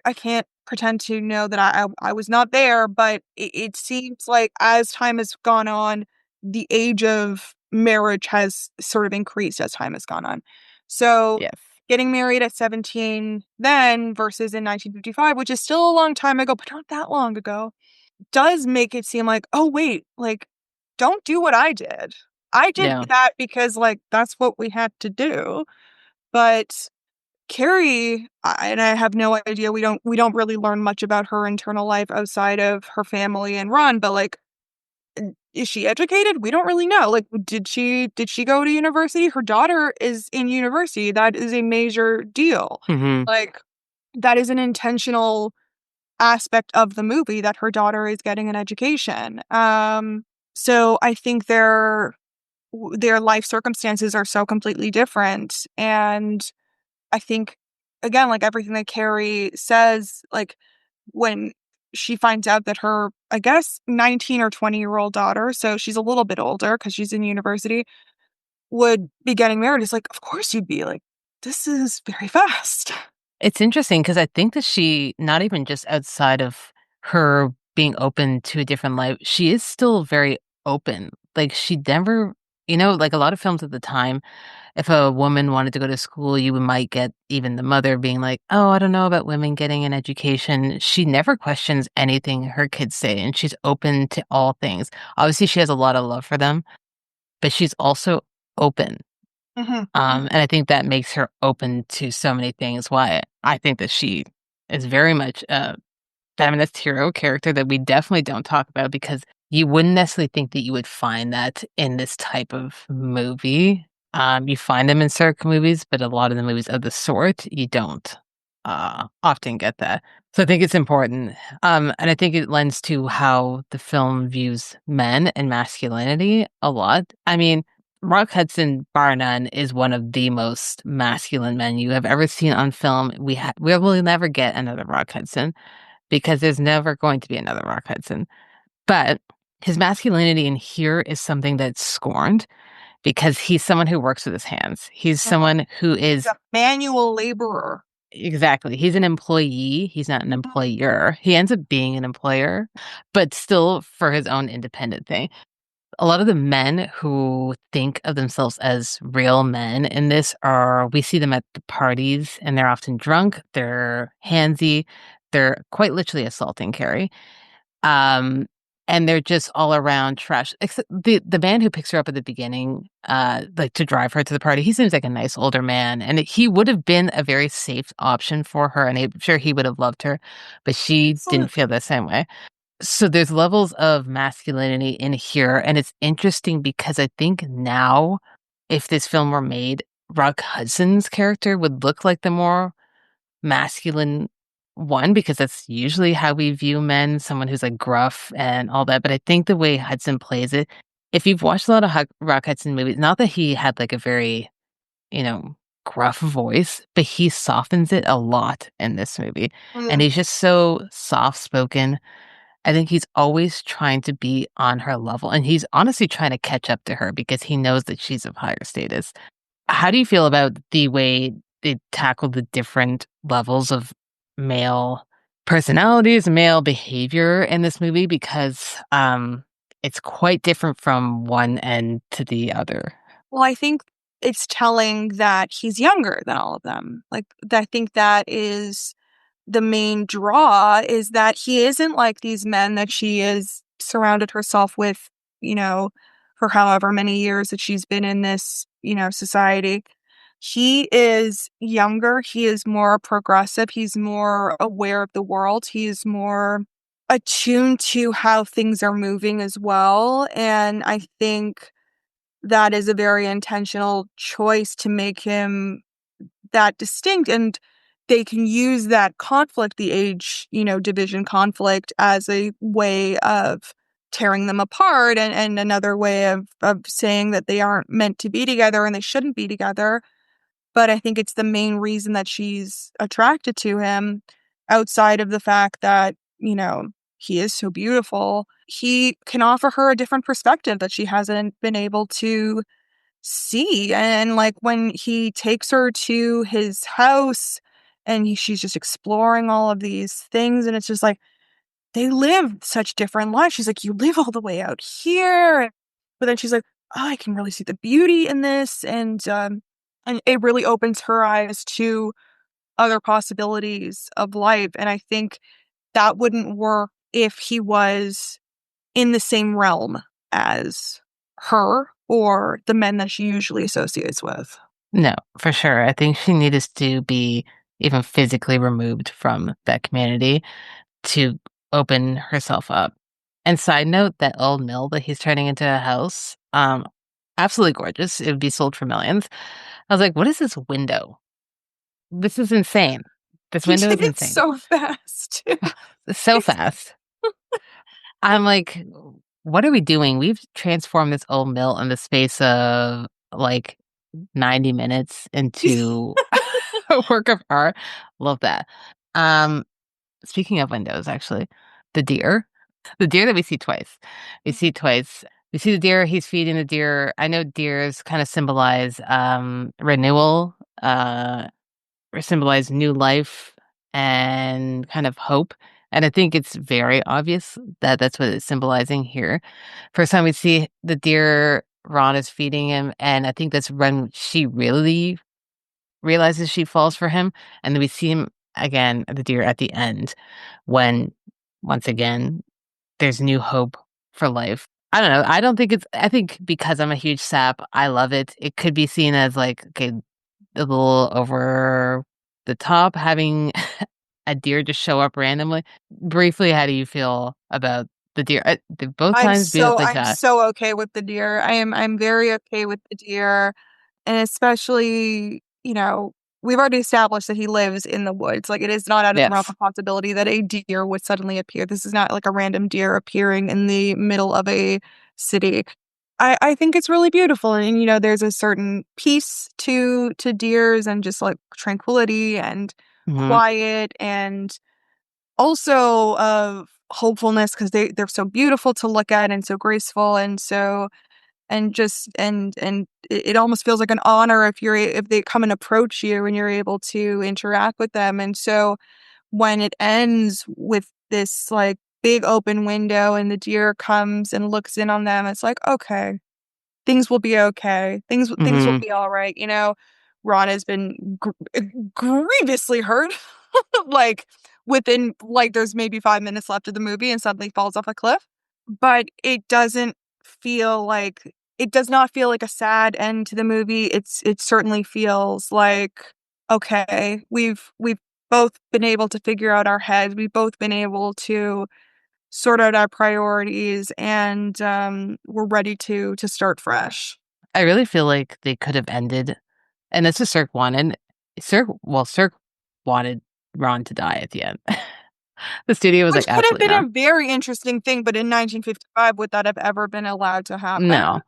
I can't pretend to know that I was not there, but it seems like as time has gone on, the age of marriage has sort of increased as time has gone on. So Yes. getting married at 17 then versus in 1955, which is still a long time ago, but not that long ago, does make it seem like, oh, wait, like, don't do what I did. I did Yeah. that because, like, that's what we had to do. But Carrie, and I have no idea. We don't really learn much about her internal life outside of her family and Ron. But like, is she educated? We don't really know. Like, did she go to university? Her daughter is in university. That is a major deal. Hmm. Like, that is an intentional aspect of the movie that her daughter is getting an education. So I think their life circumstances are so completely different, and I think, again, like everything that Carrie says, like when she finds out that her, I guess, 19 or 20-year-old daughter, so she's a little bit older because she's in university, would be getting married, it's like, of course you'd be like, this is very fast. It's interesting because I think that she, not even just outside of her being open to a different life, she is still very open. Like she never, like a lot of films at the time, if a woman wanted to go to school, you might get even the mother being like, "Oh, I don't know about women getting an education." She never questions anything her kids say, and she's open to all things. Obviously, she has a lot of love for them, but she's also open. Mhm. And I think that makes her open to so many things. Why I think that she is very much a feminist hero character that we definitely don't talk about because you wouldn't necessarily think that you would find that in this type of movie. You find them in Sirk movies, but a lot of the movies of the sort, you don't often get that. So I think it's important. And I think it lends to how the film views men and masculinity a lot. I mean, Rock Hudson, bar none, is one of the most masculine men you have ever seen on film. We will never get another Rock Hudson because there's never going to be another Rock Hudson. But his masculinity in here is something that's scorned because he's someone who works with his hands. He's Mhm. someone who He's is a manual laborer. exactly, he's an employee. He's not an employer. He ends up being an employer, but still for his own independent thing. A lot of the men who think of themselves as real men in this we see them at the parties and they're often drunk, they're handsy, they're quite literally assaulting Carrie. Um, and they're just all around trash. Except the man who picks her up at the beginning, like to drive her to the party, he seems like a nice older man, and he would have been a very safe option for her, and I'm sure he would have loved her, but she didn't feel the same way. So there's levels of masculinity in here, and it's interesting because I think now, if this film were made, Rock Hudson's character would look like the more masculine one because that's usually how we view men, someone who's like gruff and all that. But I think the way Hudson plays it, if you've watched a lot of Rock Hudson movies, not that he had like a very, you know, gruff voice, but he softens it a lot in this movie. And Mhm. he's just so soft spoken. I think he's always trying to be on her level. And he's honestly trying to catch up to her because he knows that she's of higher status. How do you feel about the way they tackle the different levels of male personalities, male behavior in this movie? Because it's quite different from one end to the other. Well, I think it's telling that he's younger than all of them. Like, I think that is the main draw, is that he isn't like these men that she has surrounded herself with, you know, for however many years that she's been in this, society. He is younger. He is more progressive. He's more aware of the world. He is more attuned to how things are moving as well. And I think that is a very intentional choice to make him that distinct, and they can use that conflict, the age, division conflict, as a way of tearing them apart, and another way of saying that they aren't meant to be together and they shouldn't be together. But I think it's the main reason that she's attracted to him, outside of the fact that, he is so beautiful. He can offer her a different perspective that she hasn't been able to see. And like when he takes her to his house and she's just exploring all of these things, and it's just like they live such different lives. She's like, you live all the way out here, but then she's like, oh, I can really see the beauty in this, and it really opens her eyes to other possibilities of life. And I think that wouldn't work if he was in the same realm as her or the men that she usually associates with. No, for sure. I think she needed to be even physically removed from that community to open herself up. And side note, that old mill that he's turning into a house, absolutely gorgeous. It would be sold for millions. I was like, what is this window? This is insane. This He window did is it insane. so fast. So fast. I'm like, what are we doing? We've transformed this old mill in the space of like 90 minutes into a work of art. Love that. Um, Speaking of windows, actually, the deer, the deer that we see twice. We see twice. We see the deer, he's feeding the deer. I know deers kind of symbolize renewal, or symbolize new life and kind of hope. And I think it's very obvious that that's what it's symbolizing here. First time we see the deer, Ron is feeding him, and I think that's when she really realizes she falls for him. And then we see him again, the deer at the end, when once again there's new hope for life. I don't know. I don't think it's, I think because I'm a huge sap, I love it. It could be seen as like, okay, a little over the top, having a deer just show up randomly. Briefly, how do you feel about the deer? Both times beautifully I'm shot. so okay with the deer. I'm very okay with the deer. And especially, we've already established that he lives in the woods. Like, it is not out of the realm Yes. of possibility that a deer would suddenly appear. This is not like a random deer appearing in the middle of a city. I think it's really beautiful. And, there's a certain peace to deers and just like tranquility and Hmm. quiet and also of hopefulness because they're so beautiful to look at and so graceful and so and just and it almost feels like an honor if if they come and approach you and you're able to interact with them. And so when it ends with this like big open window and the deer comes and looks in on them, it's like, okay, things will be okay, things will Hmm. be all right. Ron has been grievously hurt like within like there's maybe 5 minutes left of the movie and suddenly falls off a cliff, but it does not feel like a sad end to the movie. It certainly feels like, okay, we've both been able to figure out our heads. We've both been able to sort out our priorities, and we're ready to start fresh. I really feel like they could have ended, and that's what Sirk wanted. Sirk wanted Ron to die at the end. The studio was Which like, could have absolutely been not. a very interesting thing, but in 1955, would that have ever been allowed to happen? No,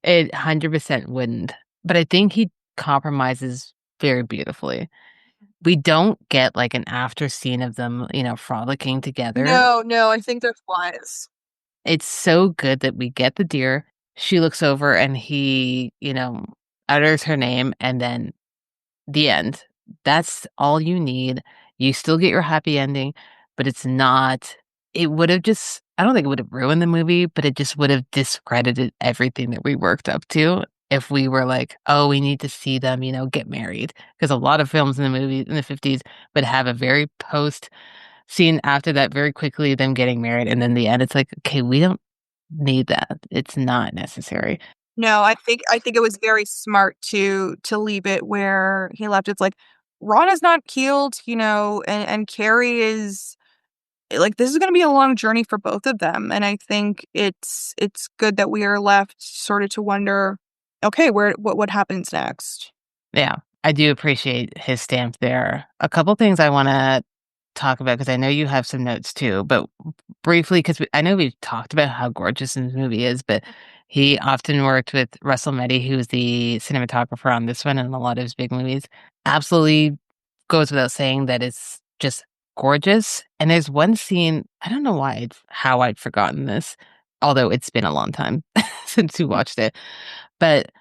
it 100% wouldn't. But I think he compromises very beautifully. We don't get like an after scene of them, frolicking together. No, no, I think they're flies. It's so good that we get the deer. She looks over and he, utters her name, and then the end. That's all you need. You still get your happy ending, but it's not, it would have just, I don't think it would have ruined the movie, but it just would have discredited everything that we worked up to if we were like, oh, we need to see them, get married. Because a lot of films in the movie in the 50s would have a very post scene after that very quickly, them getting married. And then the end, it's like, okay, we don't need that. It's not necessary. No, I think it was very smart to leave it where he left. It's like Ron is not healed, and Carrie is like this is going to be a long journey for both of them, and I think it's good that we are left sort of to wonder, okay, what happens next? Yeah, I do appreciate his stamp there. A couple things I want to talk about because I know you have some notes too, but briefly, because I know we've talked about how gorgeous this movie is, but he often worked with Russell Meddy, who's the cinematographer on this one and a lot of his big movies. Absolutely goes without saying that it's just gorgeous. And there's one scene, I don't know how I'd forgotten this, although it's been a long time since we watched it, but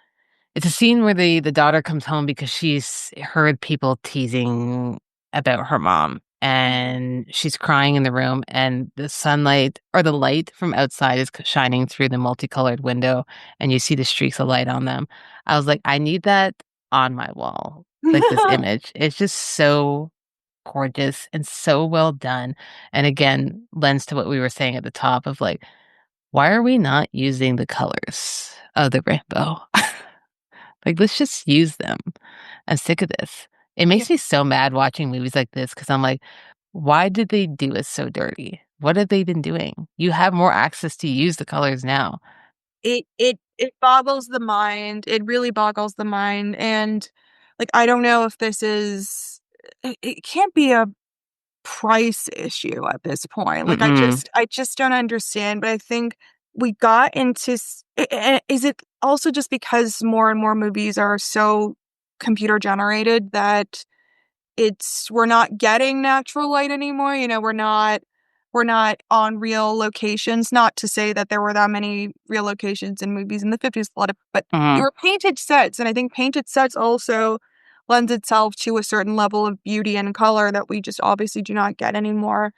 it's a scene where the daughter comes home because she's heard people teasing about her mom, and she's crying in the room, and the sunlight or the light from outside is shining through the multicolored window, and you see the streaks of light on them. I was like, I need that on my wall, like this image. It's just so gorgeous and so well done. And again, lends to what we were saying at the top of like, why are we not using the colors of the rainbow? Like, let's just use them. I'm sick of this. It Yeah. makes me so mad watching movies like this because I'm like, why did they do us so dirty? What have they been doing? You have more access to use the colors now. It boggles the mind. It really boggles the mind. And like I don't know if this is it can't be a price issue at this point. Like Mm-mm. I just don't understand, but I think we got into is it also just because more and more movies are so computer generated that we're not getting natural light anymore. You know, we're not on real locations. Not to say that there were that many real locations in movies in the 50s, a lot of, but they Mm-hmm. were painted sets. And I think painted sets also lends itself to a certain level of beauty and color that we just obviously do not get anymore.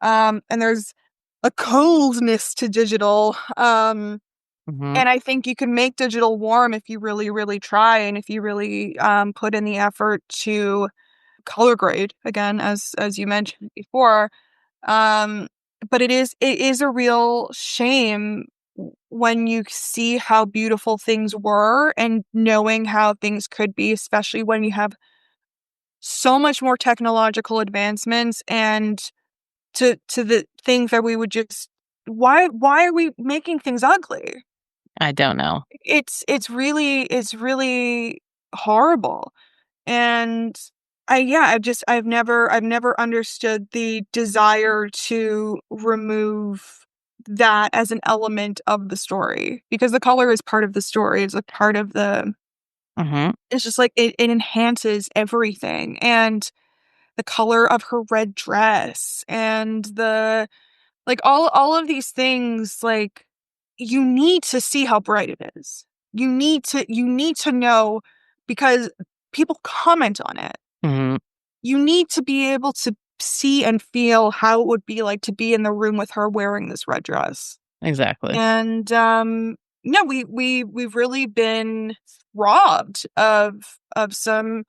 And there's a coldness to digital. Mm-hmm. And I think you can make digital warm if you really, really try and if you really put in the effort to color grade again, as you mentioned before. Um, but it is a real shame when you see how beautiful things were and knowing how things could be, especially when you have so much more technological advancements and to the things that we would just why are we making things ugly? I don't know. It's really horrible. And I've never understood the desire to remove that as an element of the story because the color is part of the story. It's a part of the Mm-hmm. it's just like it enhances everything. And the color of her red dress and the like all of these things, like you need to see how bright it is. You need to know because people comment on it. Mm-hmm. You need to be able to see and feel how it would be like to be in the room with her wearing this red dress. Exactly. And no, we've really been robbed of some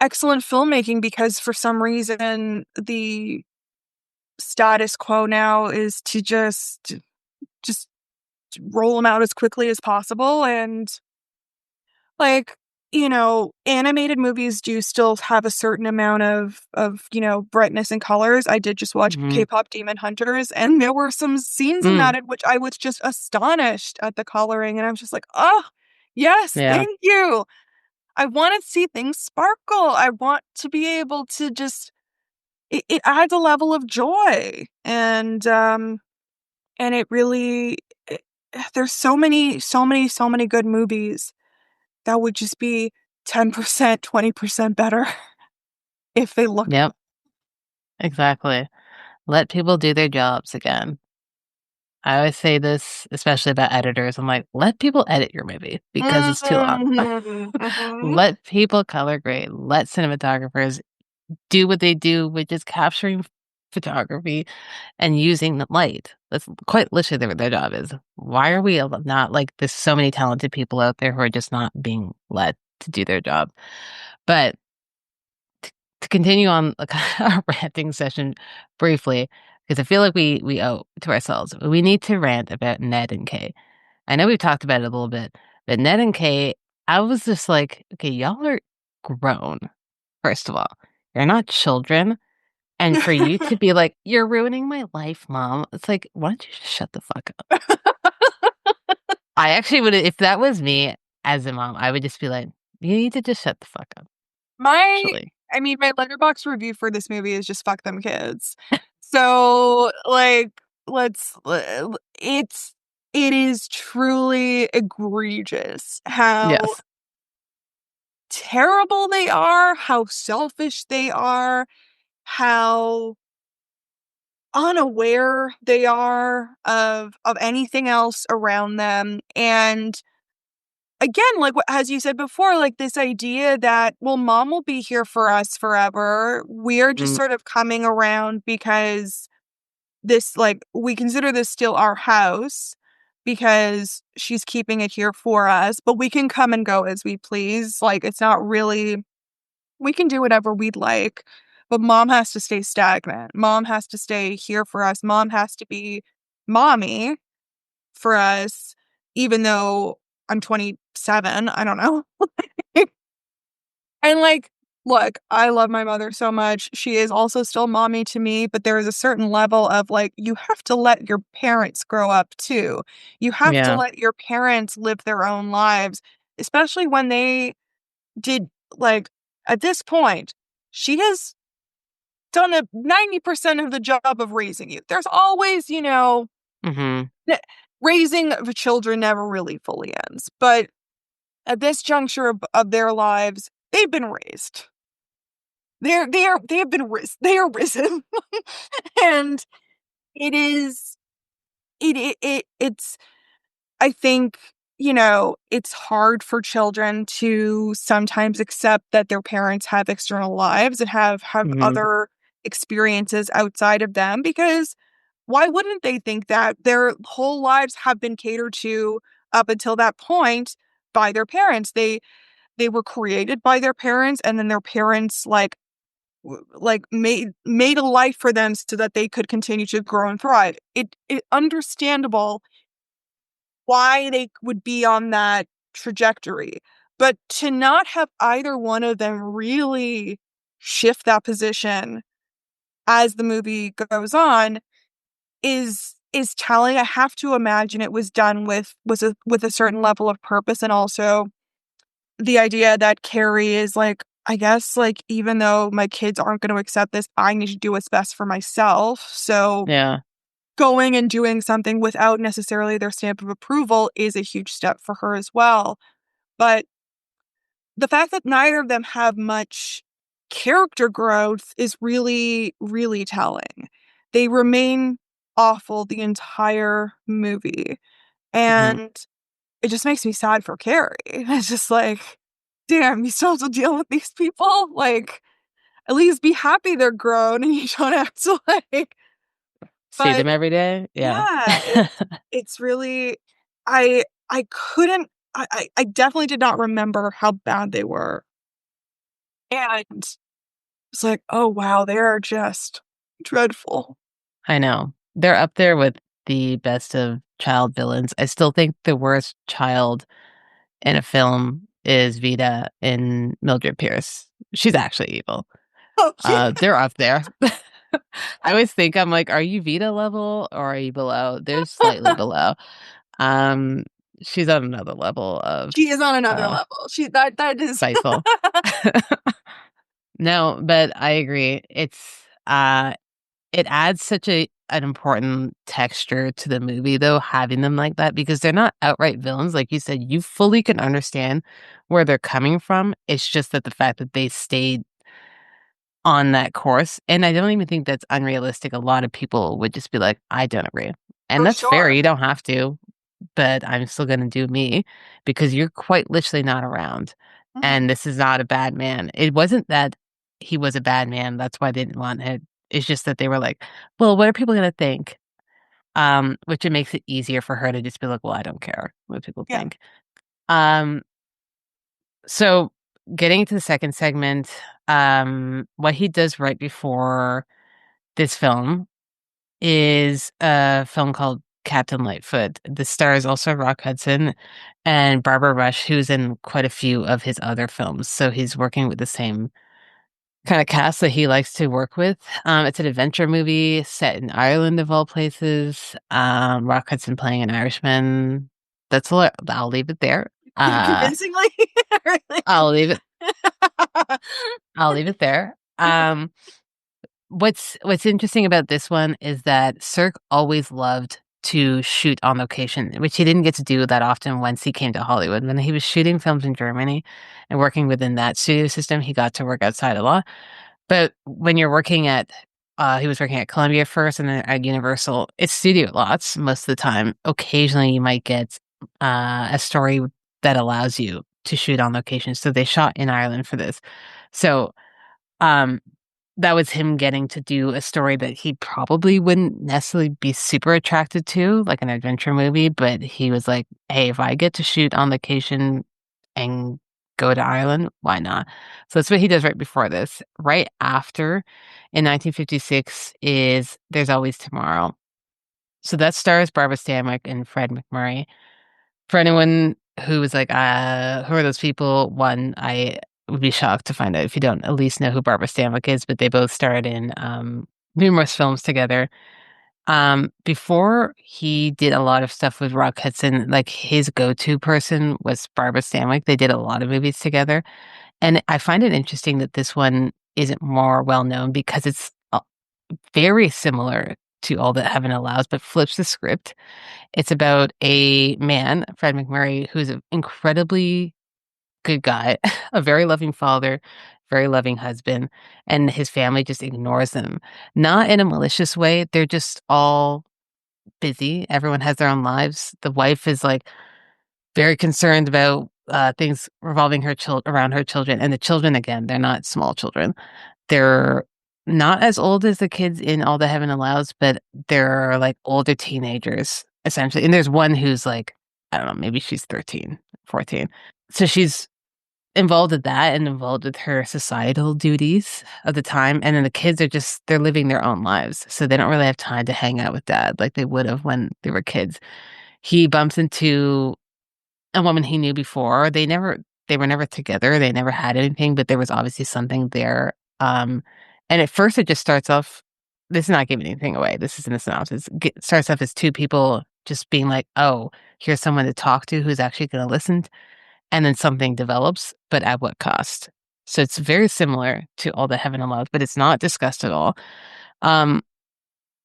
excellent filmmaking because for some reason the status quo now is to just roll them out as quickly as possible. And like, you know, animated movies do still have a certain amount of you know, brightness and colors. I did just watch Mm-hmm. K-pop Demon Hunters, and there were some scenes in that Mm. in which I was just astonished at the coloring, and I was just like, oh yes, Yeah. thank you. I want to see things sparkle. I want to be able to just it adds a level of joy. And it really it, there's so many good movies that would just be 10%, 20% better if they looked. Yep. Exactly. Let people do their jobs again. I always say this, especially about editors. I'm like, let people edit your movie because it's too long. Mhm, mhm. Let people color grade. Let cinematographers do what they do, which is capturing photography and using the light. That's quite literally their job is. Why are we not like there's so many talented people out there who are just not being let to do their job? But to continue on like our ranting session briefly, because I feel like we owe to ourselves. We need to rant about Ned and Kay. I know we've talked about it a little bit, but Ned and Kay, I was just like, okay, y'all are grown. First of all, you're not children. And for you to be like, "You're ruining my life, mom." It's like, "Why don't you just shut the fuck up?" I actually would if that was me as a mom, I would just be like, "You need to just shut the fuck up." My Actually. I mean, my letterbox review for this movie is just fuck them kids. So, like, it is truly egregious how Yes. terrible they are, how selfish they are, how unaware they are of anything else around them. And again, like as you said before, like this idea that, well, mom will be here for us forever. We're just Mm, sort of coming around because this, like, we consider this still our house because she's keeping it here for us, but we can come and go as we please. Like, it's not really, we can do whatever we'd like, but mom has to stay stagnant. Mom has to stay here for us. Mom has to be mommy for us, even though I'm 27. I don't know. And like, look, I love my mother so much. She is also still mommy to me, but there is a certain level of like, you have to let your parents grow up too. You have to yeah. let your parents live their own lives, especially when they did, like, at this point, she has done a 90% of the job of raising you. There's always, Hmm. n- raising the children never really fully ends. But at this juncture of their lives, they've been raised. They have been they are risen. And it is it's, I think, it's hard for children to sometimes accept that their parents have external lives and have Hmm. other experiences outside of them, because why wouldn't they think that their whole lives have been catered to up until that point by their parents? They were created by their parents, and then their parents made a life for them so that they could continue to grow and thrive. It understandable why they would be on that trajectory. But to not have either one of them really shift that position as the movie goes on is telling. I have to imagine it was done with a certain level of purpose, and also the idea that Carrie is like, I guess, like, even though my kids aren't going to accept this, I need to do what's best for myself. So Yeah. going and doing something without necessarily their stamp of approval is a huge step for her as well. But the fact that neither of them have much character growth is really, really telling. They remain awful the entire movie. Hmm. And it just makes me sad for Carrie. It's just like, damn, you still have to deal with these people? Like, at least be happy they're grown and you don't have to, like, See but them every day. Yeah. yeah, it's really, I couldn't, I definitely did not remember how bad they were. And it's like, oh wow, they are just dreadful. I know. They're up there with the best of child villains. I still think the worst child in a film is Vida in Mildred Pierce. She's actually evil. Oh yeah. They're up there. I always think I'm like, are you Vida level or are you below? They're slightly below. Um, she's on another level of She is on another uh level. That is spiteful. No, but I agree. It adds such an important texture to the movie though, having them like that, because they're not outright villains. Like you said, you fully can understand where they're coming from. It's just that the fact that they stayed on that course. And I don't even think that's unrealistic. A lot of people would just be like, I don't agree. And for that's fair. sure. You don't have to, but I'm still going to do me because you're quite literally not around. Mhm. And this is not a bad man. It wasn't that he was a bad man. That's why they didn't want it. It's just that they were like, well, what are people going to think? Which it makes it easier for her to just be like, well, I don't care what people Yeah. think. Um, so getting to the second segment, what he does right before this film is a film called Captain Lightfoot. The stars also Rock Hudson and Barbara Rush, who's in quite a few of his other films. So he's working with the same kind of cast that he likes to work with. It's an adventure movie set in Ireland, of all places. Rock Hudson playing an Irishman. That's a lot. I'll leave it there. Convincingly. Really. I'll leave it. I'll leave it there. What's interesting about this one is that Sirk always loved to shoot on location, which he didn't get to do that often once he came to Hollywood. When he was shooting films in Germany and working within that studio system, he got to work outside a lot. But when you're working at, he was working at Columbia first and then at Universal, it's studio lots most of the time. Occasionally you might get a story that allows you to shoot on location. So they shot in Ireland for this. So um, that was him getting to do a story that he probably wouldn't necessarily be super attracted to, like an adventure movie, but he was like, hey, if I get to shoot on location and go to Ireland, why not? So that's what he does right before this. Right after, in 1956, is There's Always Tomorrow. So that stars Barbara Stanwyck and Fred McMurray. For anyone who was like, who are those people? One, I would be shocked to find out if you don't at least know who Barbara Stanwyck is, but they both starred in numerous films together. Before he did a lot of stuff with Rock Hudson, like his go-to person was Barbara Stanwyck. They did a lot of movies together. And I find it interesting that this one isn't more well known because it's very similar to All That Heaven Allows, but flips the script. It's about a man, Fred McMurray, who's an incredibly good guy, a very loving father, very loving husband, and his family just ignores him. Not in a malicious way. They're just all busy. Everyone has their own lives. The wife is like very concerned about things revolving around her children, and the children, again, they're not small children. They're not as old as the kids in All That Heaven Allows, but they're like older teenagers, essentially. And there's one who's like, I don't know, maybe she's 13, 14. So she's involved with that and involved with her societal duties of the time. And then the kids are just, they're living their own lives. So they don't really have time to hang out with dad like they would have when they were kids. He bumps into a woman he knew before. They were never together. They never had anything, but there was obviously something there. And at first it just starts off, this is not giving anything away. This is in the synopsis. Starts off as two people just being like, oh, here's someone to talk to who's actually going to listen. And then something develops, but at what cost? So it's very similar to All That Heaven Allows, but it's not discussed at all. Um,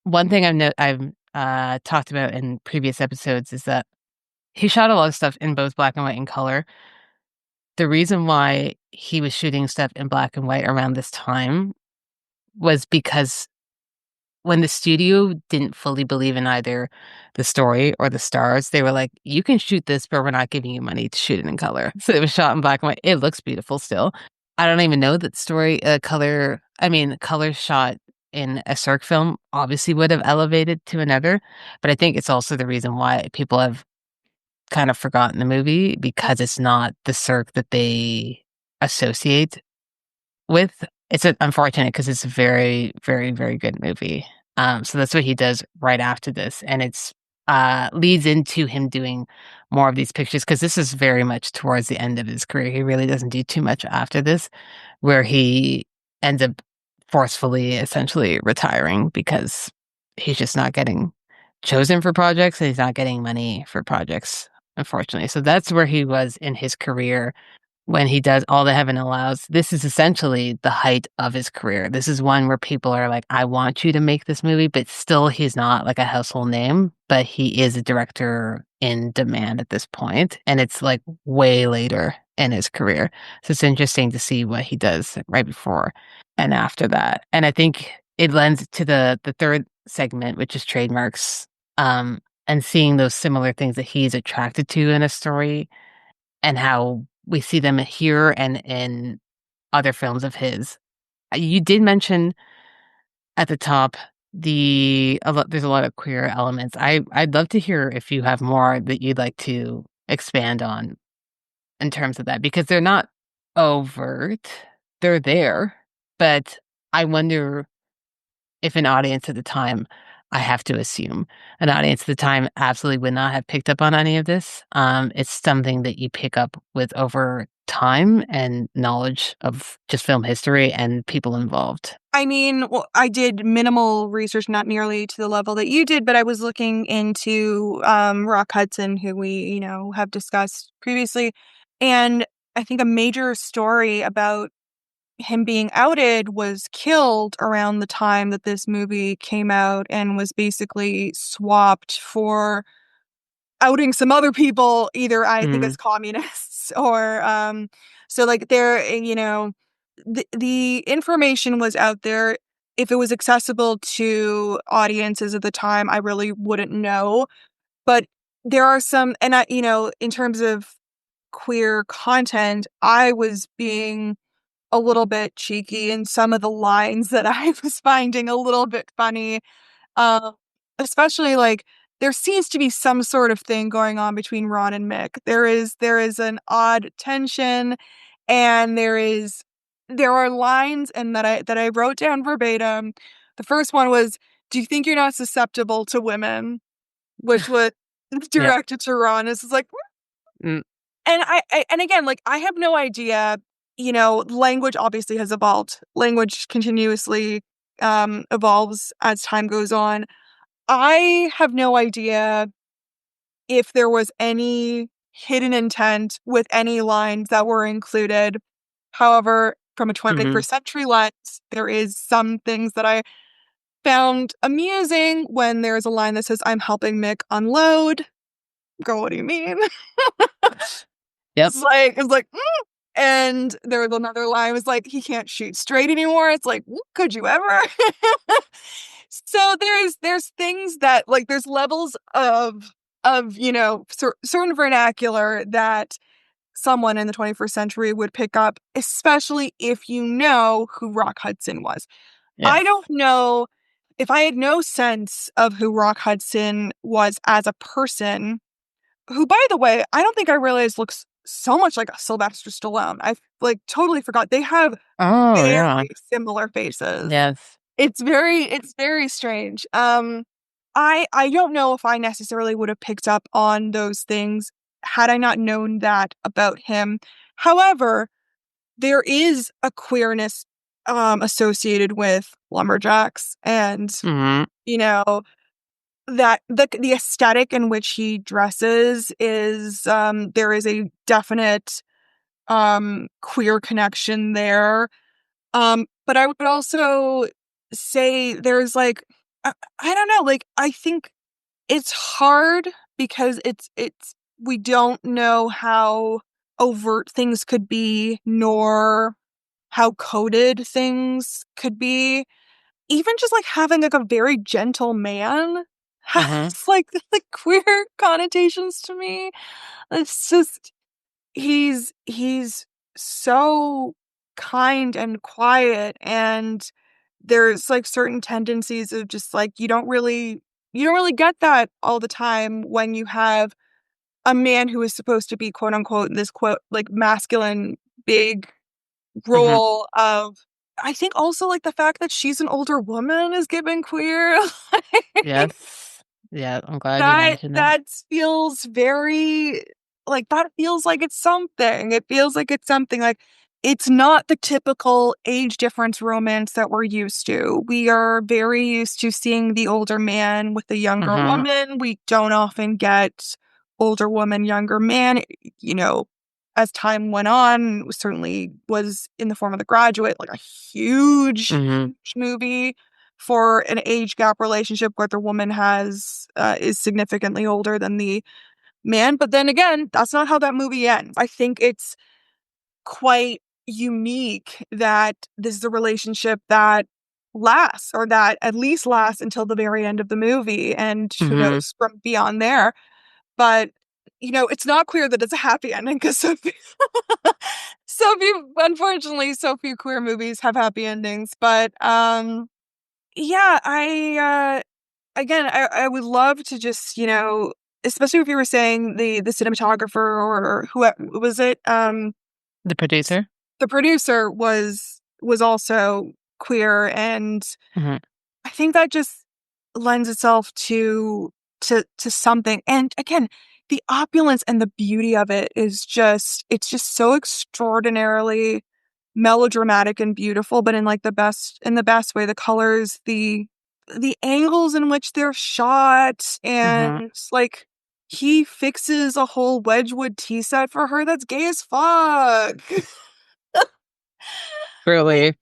One thing I've talked about in previous episodes is that he shot a lot of stuff in both black and white and color. The reason why he was shooting stuff in black and white around this time was because when the studio didn't fully believe in either the story or the stars, they were like, you can shoot this, but we're not giving you money to shoot it in color. So it was shot in black and white. It looks beautiful still. I don't even know that color shot in a Sirk film obviously would have elevated to another, but I think it's also the reason why people have kind of forgotten the movie because it's not the Sirk that they associate with. It's unfortunate because it's a very, very, very good movie. So that's what he does right after this, and it's leads into him doing more of these pictures because this is very much towards the end of his career. He really doesn't do too much after this, where he ends up forcefully, essentially retiring because he's just not getting chosen for projects and he's not getting money for projects, unfortunately. So that's where he was in his career when he does All That Heaven Allows. This is essentially the height of his career. This is one where people are like, I want you to make this movie, but still he's not like a household name, but he is a director in demand at this point. And it's like way later in his career. So it's interesting to see what he does right before and after that. And I think it lends to the third segment, which is trademarks, and seeing those similar things that he's attracted to in a story and how we see them here and in other films of his. You did mention at the top there's a lot of queer elements. I'd love to hear if you have more that you'd like to expand on in terms of that because they're not overt. They're there, but I wonder if an audience at the time, I have to assume an audience at the time absolutely would not have picked up on any of this. It's something that you pick up with over time and knowledge of just film history and people involved. I mean, well, I did minimal research, not nearly to the level that you did, but I was looking into Rock Hudson, who we, have discussed previously. And I think a major story about him being outed was killed around the time that this movie came out and was basically swapped for outing some other people, either I think Mm, as communists or so like there, the information was out there. If it was accessible to audiences at the time, I really wouldn't know. But there are some, and in terms of queer content, I was being a little bit cheeky in some of the lines that I was finding a little bit funny. Um, Especially like there seems to be some sort of thing going on between Ron and Mick. There is an odd tension, and there are lines and that I wrote down verbatim. The first one was, "Do you think you're not susceptible to women?" Which was Yep. directed to Ron. It's like, Mm, and and again, like I have no idea. Language obviously has evolved. Language continuously evolves as time goes on. I have no idea if there was any hidden intent with any lines that were included. However, from a mhm. 21st century lens, there is some things that I found amusing when there's a line that says, "I'm helping Mick unload." Girl, what do you mean? Yep. It's like, and there was another line was like, "He can't shoot straight anymore." It's like, could you ever? So there's things that like there's levels of certain vernacular that someone in the 21st century would pick up, especially if you know who Rock Hudson was. I Yes. don't know if I had no sense of who Rock Hudson was as a person, who, by the way, I don't think I realized looks so much like a Sylvester Stallone. I like totally forgot. They have Oh, very yeah. similar faces. Yes. It's very strange. I don't know if I necessarily would have picked up on those things had I not known that about him. However, there is a queerness associated with lumberjacks, and Mhm. you know that the aesthetic in which he dresses is there is a definite queer connection there. But I would also say there's like I don't know, like I think it's hard because it's we don't know how overt things could be, nor how coded things could be. Even just like having like a very gentle man has Mhm. like queer connotations to me. It's just he's so kind and quiet, and there's like certain tendencies of just like you don't really get that all the time when you have a man who is supposed to be quote unquote this quote like masculine big Mhm. role of. I think also like the fact that she's an older woman is giving queer. Like, Yes. Yeah, I'm glad you that mentioned that. that feels very like that feels like it's something. It feels like it's something like it's not the typical age difference romance that we're used to. We are very used to seeing the older man with the younger Mhm. woman. We don't often get older woman, younger man. You know, as time went on, it certainly was in the form of The Graduate, like a huge, Mhm. huge movie for an age gap relationship where the woman has is significantly older than the man. But then again, that's not how that movie ends. I think it's quite unique that this is a relationship that lasts, or that at least lasts until the very end of the movie, and who Mhm. knows from beyond there. But it's not clear that it's a happy ending because unfortunately, so few queer movies have happy endings. But yeah, again, I would love to just, especially if you were saying the cinematographer or who was it? The producer? The producer was also queer, and Mhm. I think that just lends itself to something. And again, the opulence and the beauty of it is it's just so extraordinarily melodramatic and beautiful, but in the best way. The colors, the angles in which they're shot, Mhm. and like he fixes a whole Wedgwood tea set for her that's gay as fuck. Truly.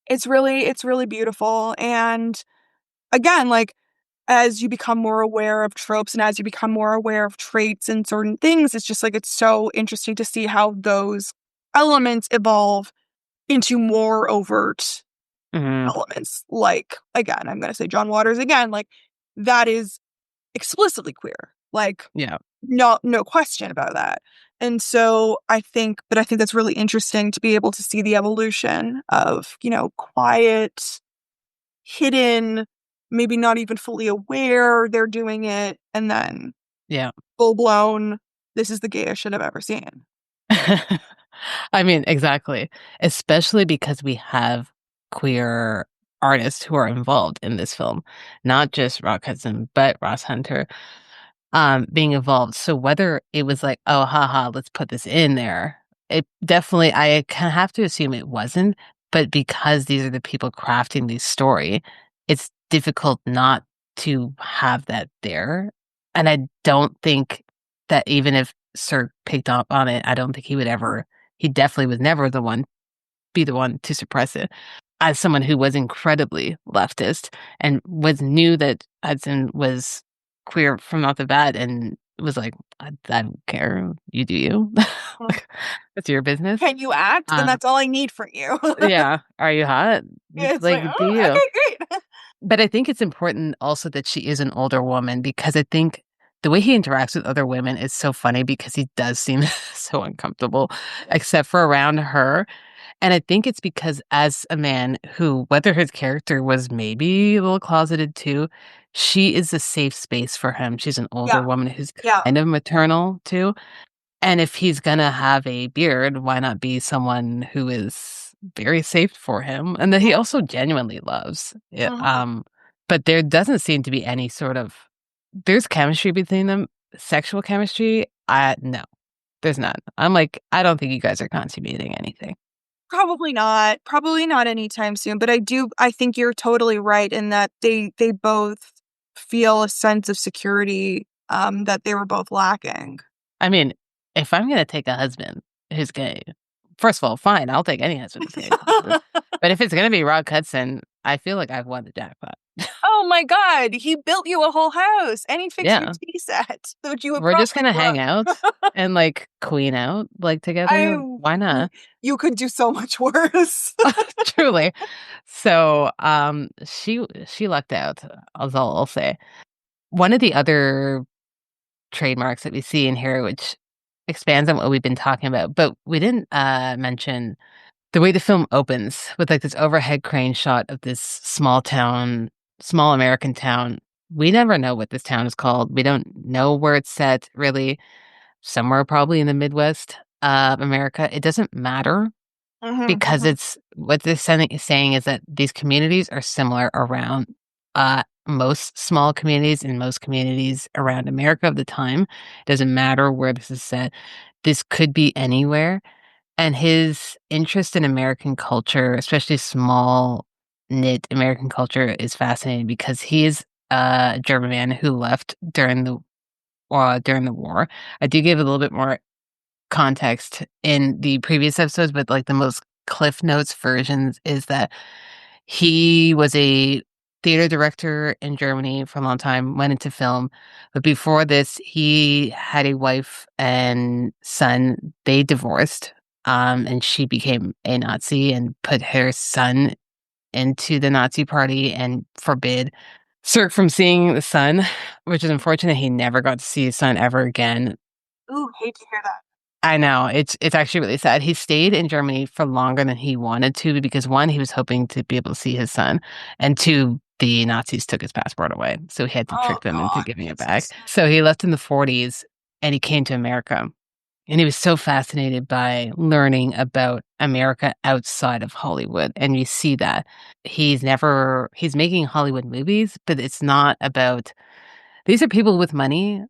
It's really beautiful. And again, like as you become more aware of tropes and as you become more aware of traits and certain things, it's just like it's so interesting to see how those elements evolve into more overt Mhm. elements. Like, again, I'm going to say John Waters again, like that is explicitly queer. Like, Yeah. no question about that. And so I think that's really interesting to be able to see the evolution of, quiet, hidden, maybe not even fully aware they're doing it, and then Yeah. full blown, this is the gayest shit I've ever seen. I mean, exactly. Especially because we have queer artists who are involved in this film, not just Rock Hudson, but Ross Hunter, being involved. So whether it was like, oh, haha, let's put this in there, it definitely, I kind of have to assume it wasn't. But because these are the people crafting the story, it's difficult not to have that there. And I don't think that even if Sir picked up on it, I don't think he would ever, he definitely was never be the one to suppress it. As someone who was incredibly leftist and knew that Hudson was queer from off the bat and was like, I don't care, you do you. Mm. Like, that's your business. Can you act? Then Um, that's all I need from you. yeah. Are you hot? It's like, Like, do oh, you? okay, great. But I think it's important also that she is an older woman because I think the way he interacts with other women is so funny because he does seem so uncomfortable, except for around her. And I think it's because as a man who, whether his character was maybe a little closeted too, she is a safe space for him. She's an older Yeah, woman who's yeah. kind of maternal too. And if he's gonna have a beard, why not be someone who is very safe for him and that he also genuinely loves? Yeah, Mhm. but there doesn't seem to be any sort of there's chemistry between them, sexual chemistry. No, there's not. I'm like, I don't think you guys are consummating anything. Probably not. Probably not anytime soon. But I think you're totally right in that they both feel a sense of security that they were both lacking. I mean, if I'm gonna take a husband who's gay, first of all, fine, I'll take any husband who's gay. But if it's gonna be Rock Hudson, I feel like I've won the jackpot. Oh my God, he built you a whole house and he fixed your Yeah. tea set, which you would We're just probably gonna hang love. out and, like, queen out, like, I together. Why not? You could do so much worse. Truly. So, she lucked out, is all I'll say. One of the other trademarks that we see in here, which expands on what we've been talking about, but we didn't, mention the way the film opens with, like, this overhead crane shot of this small American town. We never know what this town is called. We don't know where it's set, really. Somewhere probably in the Midwest of America. It doesn't matter Mhm, because mhm. it's what this saying is that these communities are similar around most small communities and most communities around America of the time. It doesn't matter where this is set. This could be anywhere. And his interest in American culture, especially small knit American culture, is fascinating because he is a German man who left during the war. I do give a little bit more context in the previous episodes, but like the most Cliff Notes versions is that he was a theater director in Germany for a long time, went into film. But before this, he had a wife and son. They divorced, and she became a Nazi and put her son into the Nazi party and forbid Sirk from seeing the son, which is unfortunate. He never got to see his son ever again. Ooh, hate to hear that. I know, it's actually really sad. He stayed in Germany for longer than he wanted to because, 1, he was hoping to be able to see his son, and 2, the Nazis took his passport away, so he had to Oh trick them into God, giving it back. Jesus. So he left in the '40s, and he came to America, and he was so fascinated by learning about America outside of Hollywood, and you see that. He's making Hollywood movies, but it's not about these are people with money,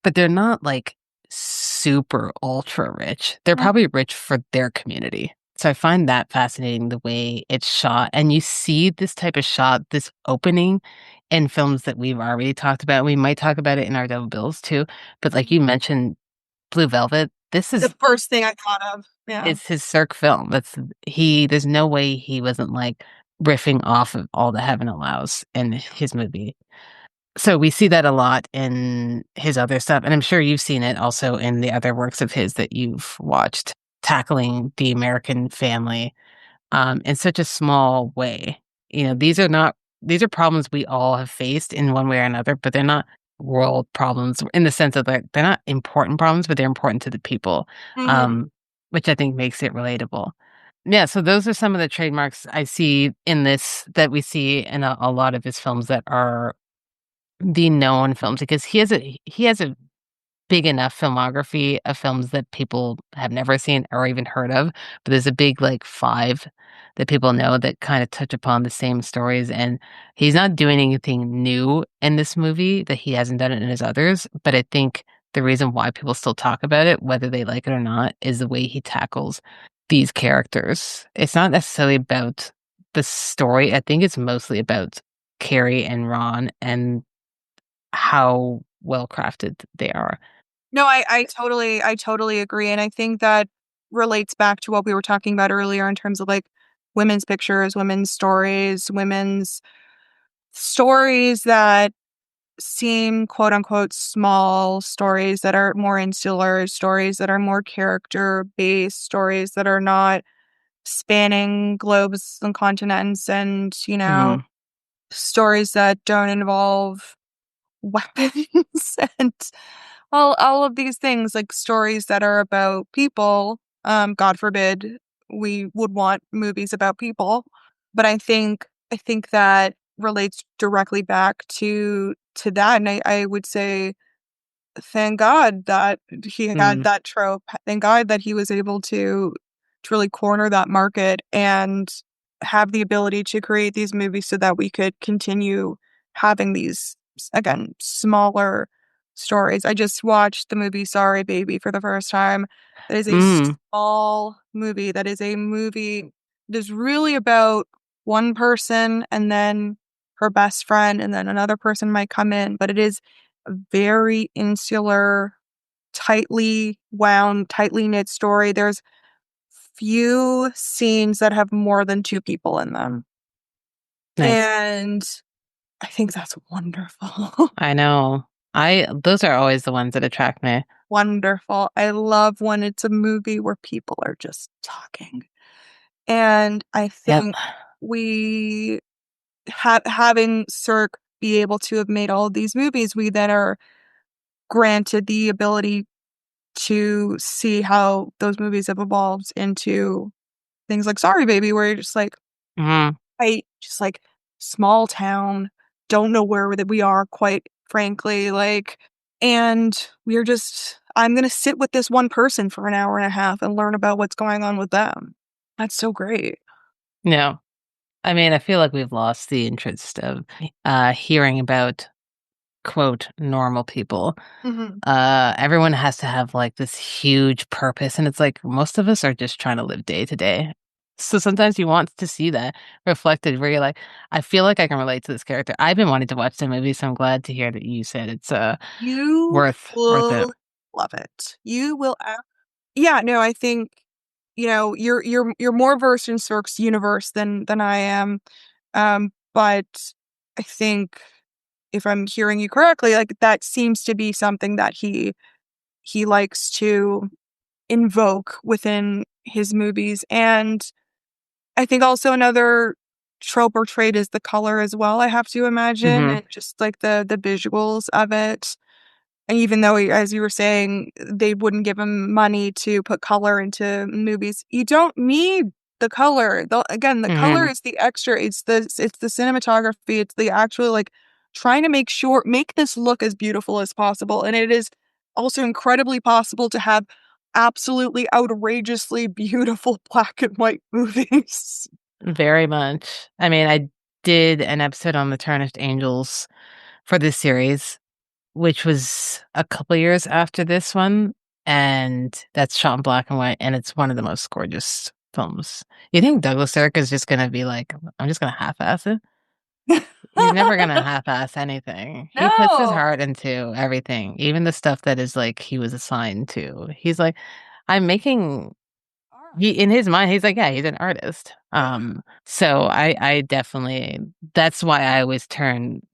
but they're not, like, super ultra rich. They're Mm, probably rich for their community. So I find that fascinating the way it's shot, and you see this type of shot, this opening in films that we've already talked about. We might talk about it in our Double Bills too, but like you mentioned, Blue Velvet, this the first thing I thought of. Yeah. is his Cirque film. There's no way he wasn't, like, riffing off of All the Heaven Allows in his movie. So we see that a lot in his other stuff, and I'm sure you've seen it also in the other works of his that you've watched, tackling the American family, in such a small way. These are problems we all have faced in one way or another, but they're not world problems in the sense of like they're not important problems, but they're important to the people, Mhm. um, which I think makes it relatable. Yeah, so those are some of the trademarks I see in this that we see in a lot of his films that are the known films because he has a big enough filmography of films that people have never seen or even heard of, but there's a big, like, 5 that people know that kinda touch upon the same stories, and he's not doing anything new in this movie that he hasn't done it in his others, but I think the reason why people still talk about it, whether they like it or not, is the way he tackles these characters. It's not necessarily about the story, I think it's mostly about Carrie and Ron and how well crafted they are. No, I totally agree, and I think that relates back to what we were talking about earlier in terms of, like, women's pictures, women's stories that seem, quote, unquote, "small," stories that are more insular, stories that are more character-based, stories that are not spanning globes and continents and, Mhm. stories that don't involve weapons and all of these things, like stories that are about people. God forbid we would want movies about people, but I think that relates directly back to that, and I would say thank God that he had Mhm. that trope. Thank God that he was able to really corner that market and have the ability to create these movies so that we could continue having these, again, smaller stories. I just watched the movie Sorry Baby for the first time. That is a Mm. small movie. That is a movie that is really about one person and then her best friend, and then another person might come in, but it is a very insular, tightly wound, tightly knit story. There's few scenes that have more than 2 people in them, Nice. and I think that's wonderful. I know. I those are always the ones that attract me. Wonderful. I love when it's a movie where people are just talking, and I Yep. think we having Sirk be able to have made all of these movies, we then are granted the ability to see how those movies have evolved into things like Sorry Baby, where you're just like, Mhm. I just like small town, don't know where that we are, quite frankly, like, and we're just, I'm gonna sit with this one person for an hour and a half and learn about what's going on with them. That's so great. No. I mean, I feel like we've lost the interest of, hearing about, quote, "normal people." Mhm. Everyone has to have, like, this huge purpose, and it's like, most of us are just trying to live day to day. So sometimes you want to see that reflected where you're like, "I feel like I can relate to this character." I've been wanting to watch the movie, so I'm glad to hear that you said it's, You worth it. will love it. You will yeah, no, I think, you're more versed in Cirque's universe than I am, but I think if I'm hearing you correctly, like, that seems to be something that he likes to invoke within his movies, and I think also another trope or trait is the color as well, I have to imagine, Mhm. and just, like, the visuals of it. And even though, as you were saying, they wouldn't give him money to put color into movies, you don't need the color. The color Mhm. is the extra. It's the cinematography. It's the actual, like, trying to make this look as beautiful as possible. And it is also incredibly possible to have absolutely outrageously beautiful black and white movies. Very much. I mean, I did an episode on the Tarnished Angels for this series, which was a couple years after this one, and that's shot in black and white, and it's one of the most gorgeous films. You think Douglas Sirk is just gonna be like, "I'm just gonna half-ass it?" He's never gonna half-ass anything. He puts his No. heart into everything, even the stuff that is, like, he was assigned to. He's like, "I'm making." Alright. He in his mind, he's like, yeah, he's an artist. Yeah. So I definitely that's why I always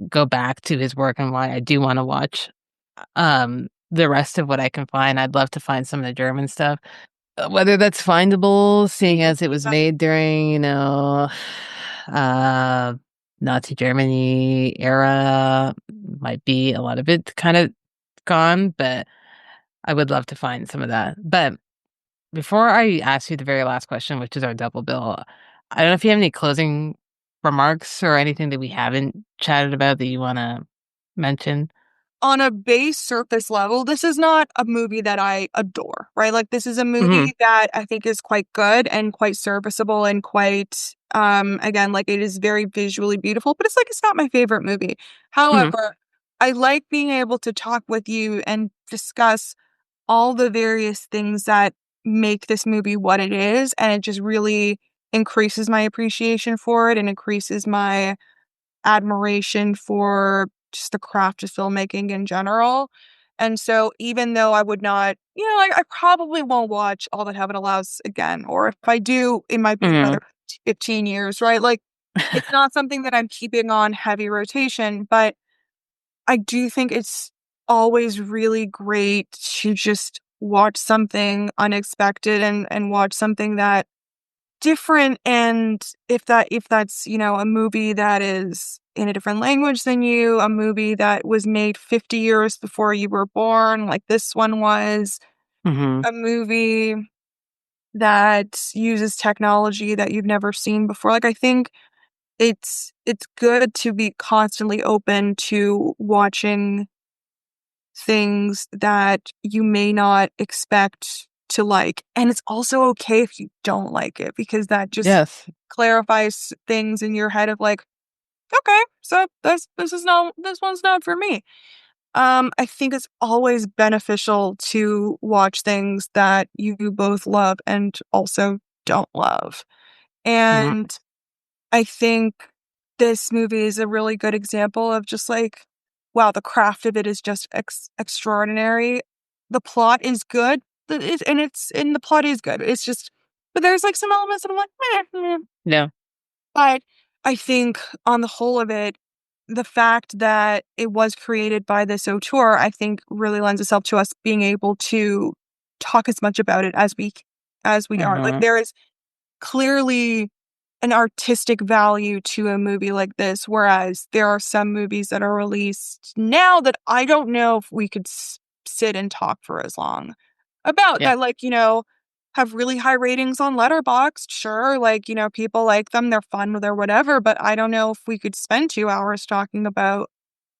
go back to his work and why I do wanna watch, the rest of what I can find. I'd love to find some of the German stuff, whether that's findable, seeing as it was made during, uh, Nazi Germany era. Might be a lot of it kind of gone, but I would love to find some of that. But before I ask you the very last question, which is our double bill, I don't know if you have any closing remarks or anything that we haven't chatted about that you want to mention. On a base surface level, this is not a movie that I adore, right? Like, this is a Hmm. movie that I think is quite good and quite serviceable and quite, again, like, it is very visually beautiful, but it's like, it's not my favorite movie. Hmm. However, I like being able to talk with you and discuss all the various things that make this movie what it is, and it just really increases my appreciation for it and increases my admiration for just the craft of filmmaking in general. And so even though I would not, I probably won't watch All That Heaven Allows again, or if I do, it might be Hmm. another 15 years, right? Like, it's not something that I'm keeping on heavy rotation, but I do think it's always really great to just watch something unexpected and watch something that different, and if that's, a movie that is in a different language than you, a movie that was made 50 years before you were born, like this one was, Hmm. a movie that uses technology that you've never seen before. Like, I think it's good to be constantly open to watching things that you may not expect to like. And it's also okay if you don't like it, because that just Yes. clarifies things in your head of like, okay, so this one's not for me. I think it's always beneficial to watch things that you both love and also don't love. Hmm. And I think this movie is a really good example of just like, wow, the craft of it is just extraordinary. The plot is good, and the plot is good. It's just, but there's like some elements that I'm like, meh. No. But I think on the whole of it, the fact that it was created by this auteur, I think really lends itself to us being able to talk as much about it as we are. Like, Hmm. there is clearly an artistic value to a movie like this, whereas there are some movies that are released now that I don't know if we could sit and talk for as long about, Yeah. that, like, have really high ratings on Letterboxd. Sure, like, people like them, they're fun, they're whatever, but I don't know if we could spend 2 hours talking about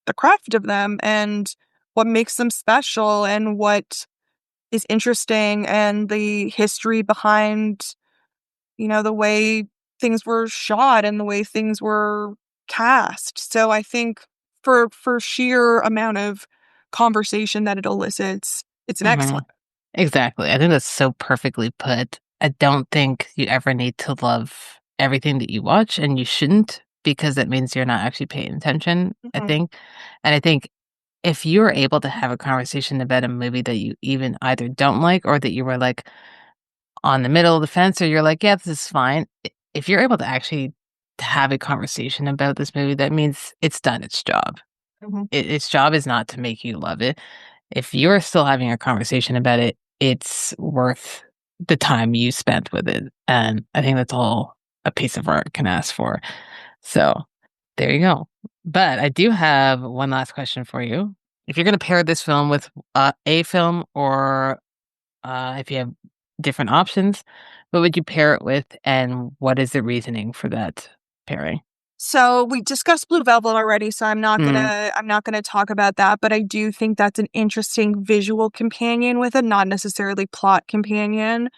the craft of them and what makes them special and what is interesting and the history behind, the way things were shot and the way things were cast. So I think for sheer amount of conversation that it elicits, it's an Hmm. excellent. Exactly. I think that's so perfectly put. I don't think you ever need to love everything that you watch, and you shouldn't, because that means you're not actually paying attention, I Mhm, think. And I think if you're able to have a conversation about a movie that you even either don't like or that you were like on the middle of the fence or you're like, yeah, this is fine. If you're able to actually have a conversation about this movie, that means it's done its job. mhm, Its job is not to make you love it. If you're still having a conversation about it, it's worth the time you spent with it. And I think that's all a piece of art can ask for. So there you go. But I do have one last question for you. If you're going to pair this film with a film, or if you have different options, what would you pair it with, and what is the reasoning for that pairing? So we discussed Blue Velvet already, so I'm not Mm, gonna I'm not gonna talk about that, but I do think that's an interesting visual companion with it, not necessarily plot companion.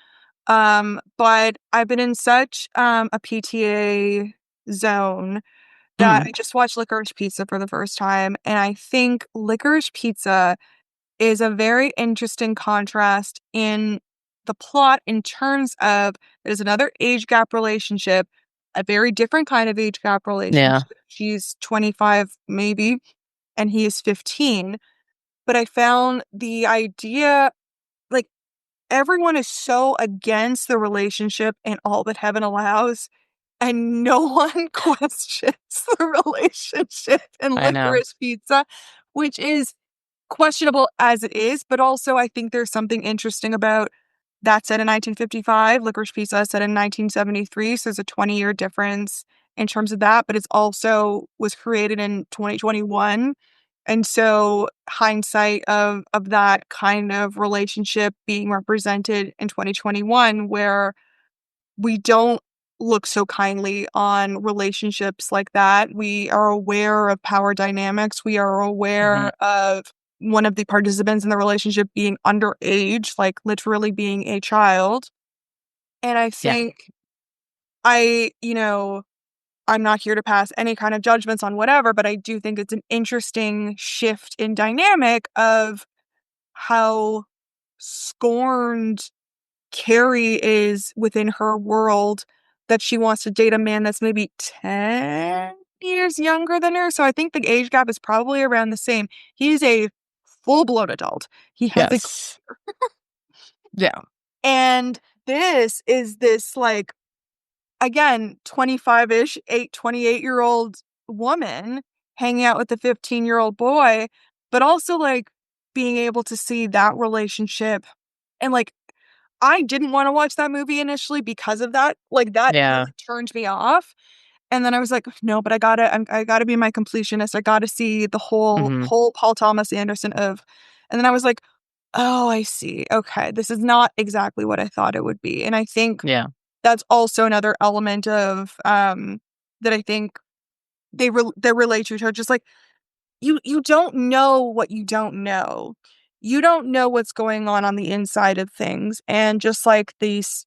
But I've been in such a PTA zone that mm, I just watched Licorice Pizza for the first time, and I think Licorice Pizza is a very interesting contrast in the plot in terms of there's another age gap relationship, a very different kind of age gap yeah. relationship. She's 25 maybe, and he is 15. But I found the idea, like, everyone is so against the relationship and All That Heaven Allows, and no one questions the relationship in I know. Licorice Pizza, which is questionable as it is, but also I think there's something interesting about that set in 1955, Licorice Pizza set in 1973, so there's a 20-year difference, in terms of that, but it's also was created in 2021. And so hindsight of that kind of relationship being represented in 2021, where we don't look so kindly on relationships like that. We are aware of power dynamics. We are Hmm. aware of one of the participants in the relationship being underage, like literally being a child. And I Yeah. think you know, I'm not here to pass any kind of judgments on whatever, but I do think it's an interesting shift in dynamic of how scorned Carrie is within her world, that she wants to date a man that's maybe 10 years younger than her. So I think the age gap is probably around the same. He's a full-blown adult. He has a Yes. Yeah. and this is this like again 25-ish 28-year-old woman hanging out with a 15-year-old boy, but also like being able to see that relationship and like I didn't want to watch that movie initially because of that. Like that really Yeah. turned me off. And then I was like, no, but I gotta be my completionist. I gotta see the Hmm. whole Paul Thomas Anderson of. And then I was like, oh, I see. Okay, this is not exactly what I thought it would be. And I think Yeah. that's also another element of that I think they relate to each other. Just like you don't know what you don't know. You don't know what's going on the inside of things. And just like these,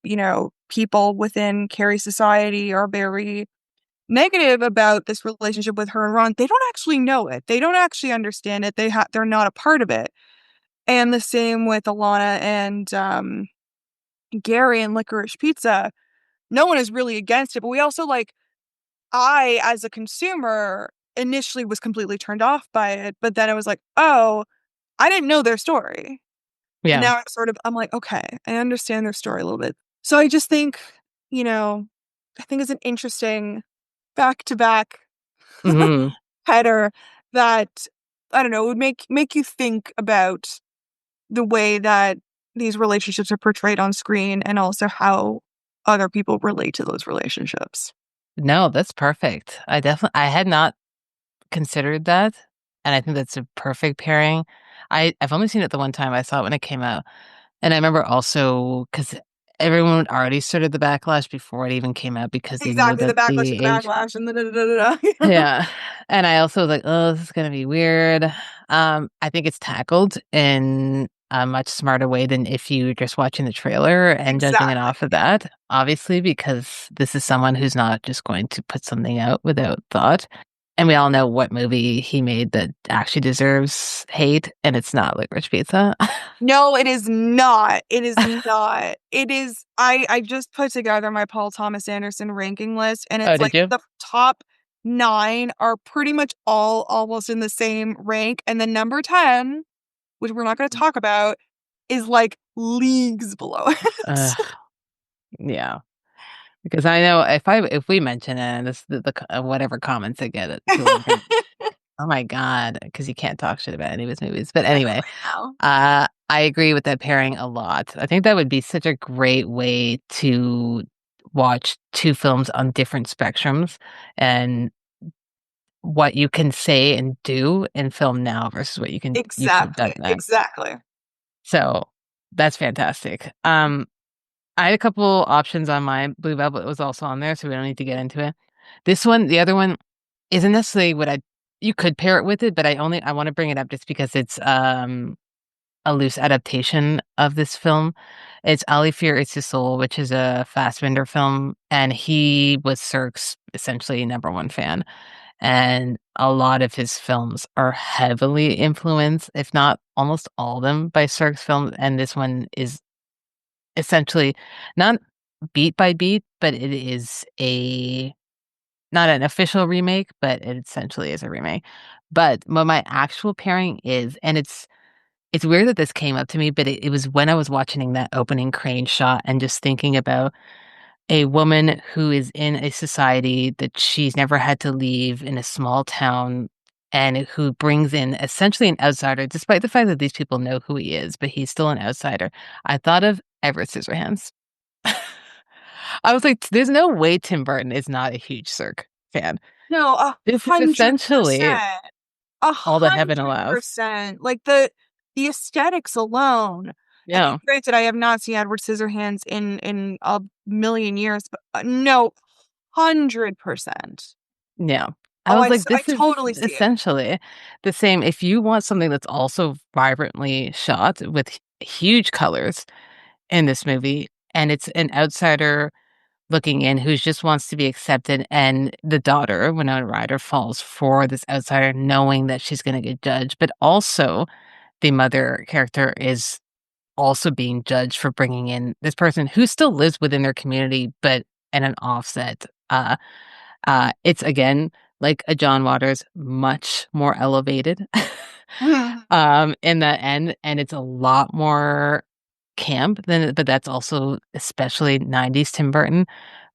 people within Carrie's society are very negative about this relationship with her and Ron, they don't actually know it. They don't actually understand it. They're not a part of it. And the same with Alana and Gary and Licorice Pizza. No one is really against it, but we also like I, as a consumer, initially was completely turned off by it, but then it was like, oh, I didn't know their story. And Yeah. now I'm like, okay, I understand their story a little bit. So I just think, you know, I think it's an interesting back to back Hmm. header that I don't know, would make you think about the way that these relationships are portrayed on screen and also how other people relate to those relationships. No, that's perfect. I had not considered that, and I think that's a perfect pairing. I've only seen it the one time. I saw it when it came out, and I remember also because everyone already started the backlash before it even came out because they knew Exactly, the that backlash to the the age. backlash and the da da da da da. Yeah, and I also was like, oh, this is gonna be weird. I think it's tackled in a much smarter way than if you were just watching the trailer and judging it Exactly. off of that, obviously, because this is someone who's not just going to put something out without thought. And we all know what movie he made that actually deserves hate, and it's not Licorice Pizza. No, it is not. It is not. It is I just put together my Paul Thomas Anderson ranking list and Oh, it's did like you? the top 9 are pretty much all almost in the same rank and the number 10, which we're not going to talk about, is like leagues below it. Uh, yeah. Because I know if we mention it and this whatever comments I get, people are gonna oh my God, because you can't talk shit about any of his movies. But I anyway, know. I agree with that pairing a lot. I think that would be such a great way to watch two films on different spectrums and what you can say and do in film now versus what you could have done Exactly. then. Exactly. So that's fantastic. I had a couple options on my Blue Velvet was also on there, so we don't need to get into it. This one, the other one, isn't necessarily what I you could pair it with it, but I want to bring it up just because it's a loose adaptation of this film. It's Ali Fear It's His Soul, which is a Fassbinder film, and he was Sirk's essentially number one fan. And a lot of his films are heavily influenced, if not almost all of them, by Sirk's films. And this one is essentially not beat by beat, but it is a not an official remake, but it essentially is a remake. But what my actual pairing is, and it's weird that this came up to me, but it was when I was watching that opening crane shot and just thinking about a woman who is in a society that she's never had to leave in a small town and who brings in essentially an outsider, despite the fact that these people know who he is, but he's still an outsider. I thought of Everett Scissorhands. I was like, there's no way Tim Burton is not a huge Cirque. fan. No, This is essentially 100%. all that heaven allows. 100%. Like, the aesthetics alone. I mean, Yeah. granted, I have not seen Edward Scissorhands in a million years, but, no, 100%. Yeah. I Oh, was like, I this is totally see it. essentially the same. If you want something that's also vibrantly shot with huge colors in this movie, and it's an outsider looking in who just wants to be accepted, and the daughter, Winona Ryder, falls for this outsider knowing that she's going to get judged, but also the mother character is also being judged for bringing in this person who still lives within their community, but in an offset. It's again like a John Waters, much more elevated in the end, and it's a lot more camp than, but that's also especially 90s Tim Burton.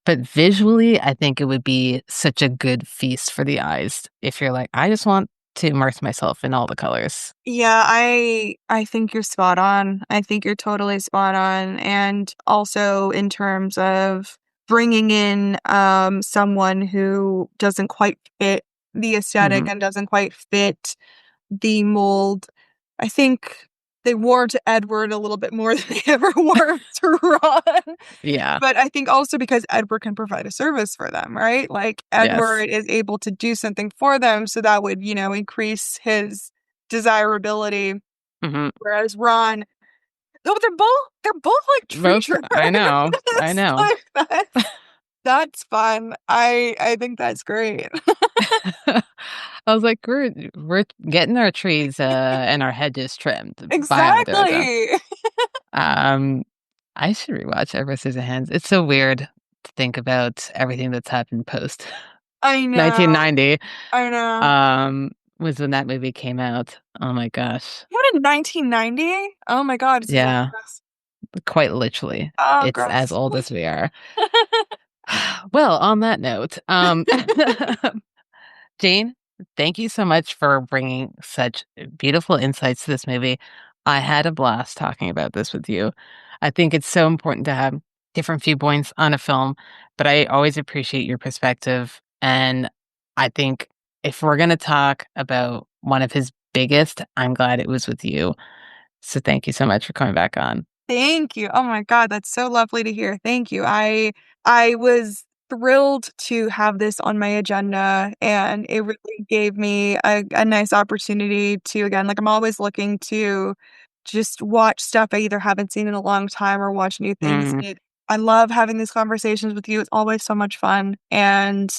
But visually, I think it would be such a good feast for the eyes if you're like, I just want to immerse myself in all the colors. Yeah, I think you're spot on. I think you're totally spot on, and also in terms of bringing in, someone who doesn't quite fit the aesthetic Mhm. and doesn't quite fit the mold. I think they wore to Edward a little bit more than they ever wore to Ron. Yeah. But I think also because Edward can provide a service for them, right? Like, Yes. Edward is able to do something for them, so that would, increase his desirability, Mhm. whereas Ron, no, they're both like tree Both trimmers. I know, I That's know. like that's fun. I think that's great. I was like, we're getting our trees, and our hedges trimmed by either of them. Exactly. Um, I should rewatch Edward Scissorhands. It's so weird to think about everything that's happened post I know. 1990, I know. was when that movie came out. Oh my gosh. What, in 1990? Oh my god, it's as old Yeah, as us. quite literally. Oh, It's as gross. old as we are. Well, on that note, Jane, thank you so much for bringing such beautiful insights to this movie. I had a blast talking about this with you. I think it's so important to have different viewpoints on a film, but I always appreciate your perspective. And I think if we're going to talk about one of his biggest, I'm glad it was with you. So thank you so much for coming back on. Thank you. Oh my god, that's so lovely to hear. Thank you. I was thrilled to have this on my agenda, and it really gave me a nice opportunity to, again, like, I'm always looking to just watch stuff I either haven't seen in a long time or watch new things. Mm, I love having these conversations with you. It's always so much fun, and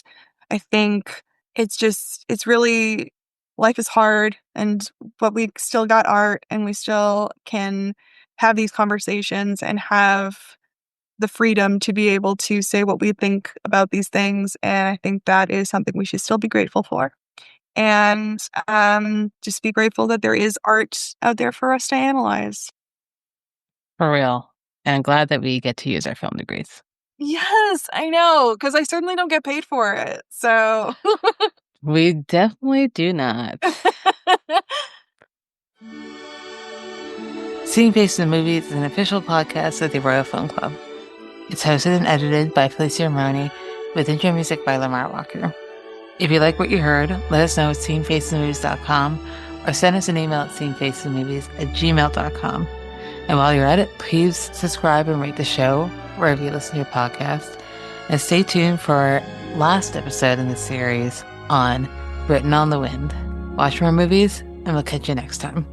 I think it's really, life is hard, but we still got art, and we still can have these conversations and have the freedom to be able to say what we think about these things. And I think that is something we should still be grateful for. And just be grateful that there is art out there for us to analyze. for real. And I'm glad that we get to use our film degrees. Yes, I know, because I certainly don't get paid for it. So We definitely do not. Seeing Faces in Movies is an official podcast of the Royal Film Club. It's hosted and edited by Felicia with intro music by Lamar Walker. If you like what you heard, let us know at seeingfacesmovies.com or send us an email at seeingfacesmovies@gmail.com. And while you're at it, please subscribe and rate the show wherever you listen to your podcast. And stay tuned for our last episode in the series on Written on the Wind. Watch more movies, and we'll catch you next time.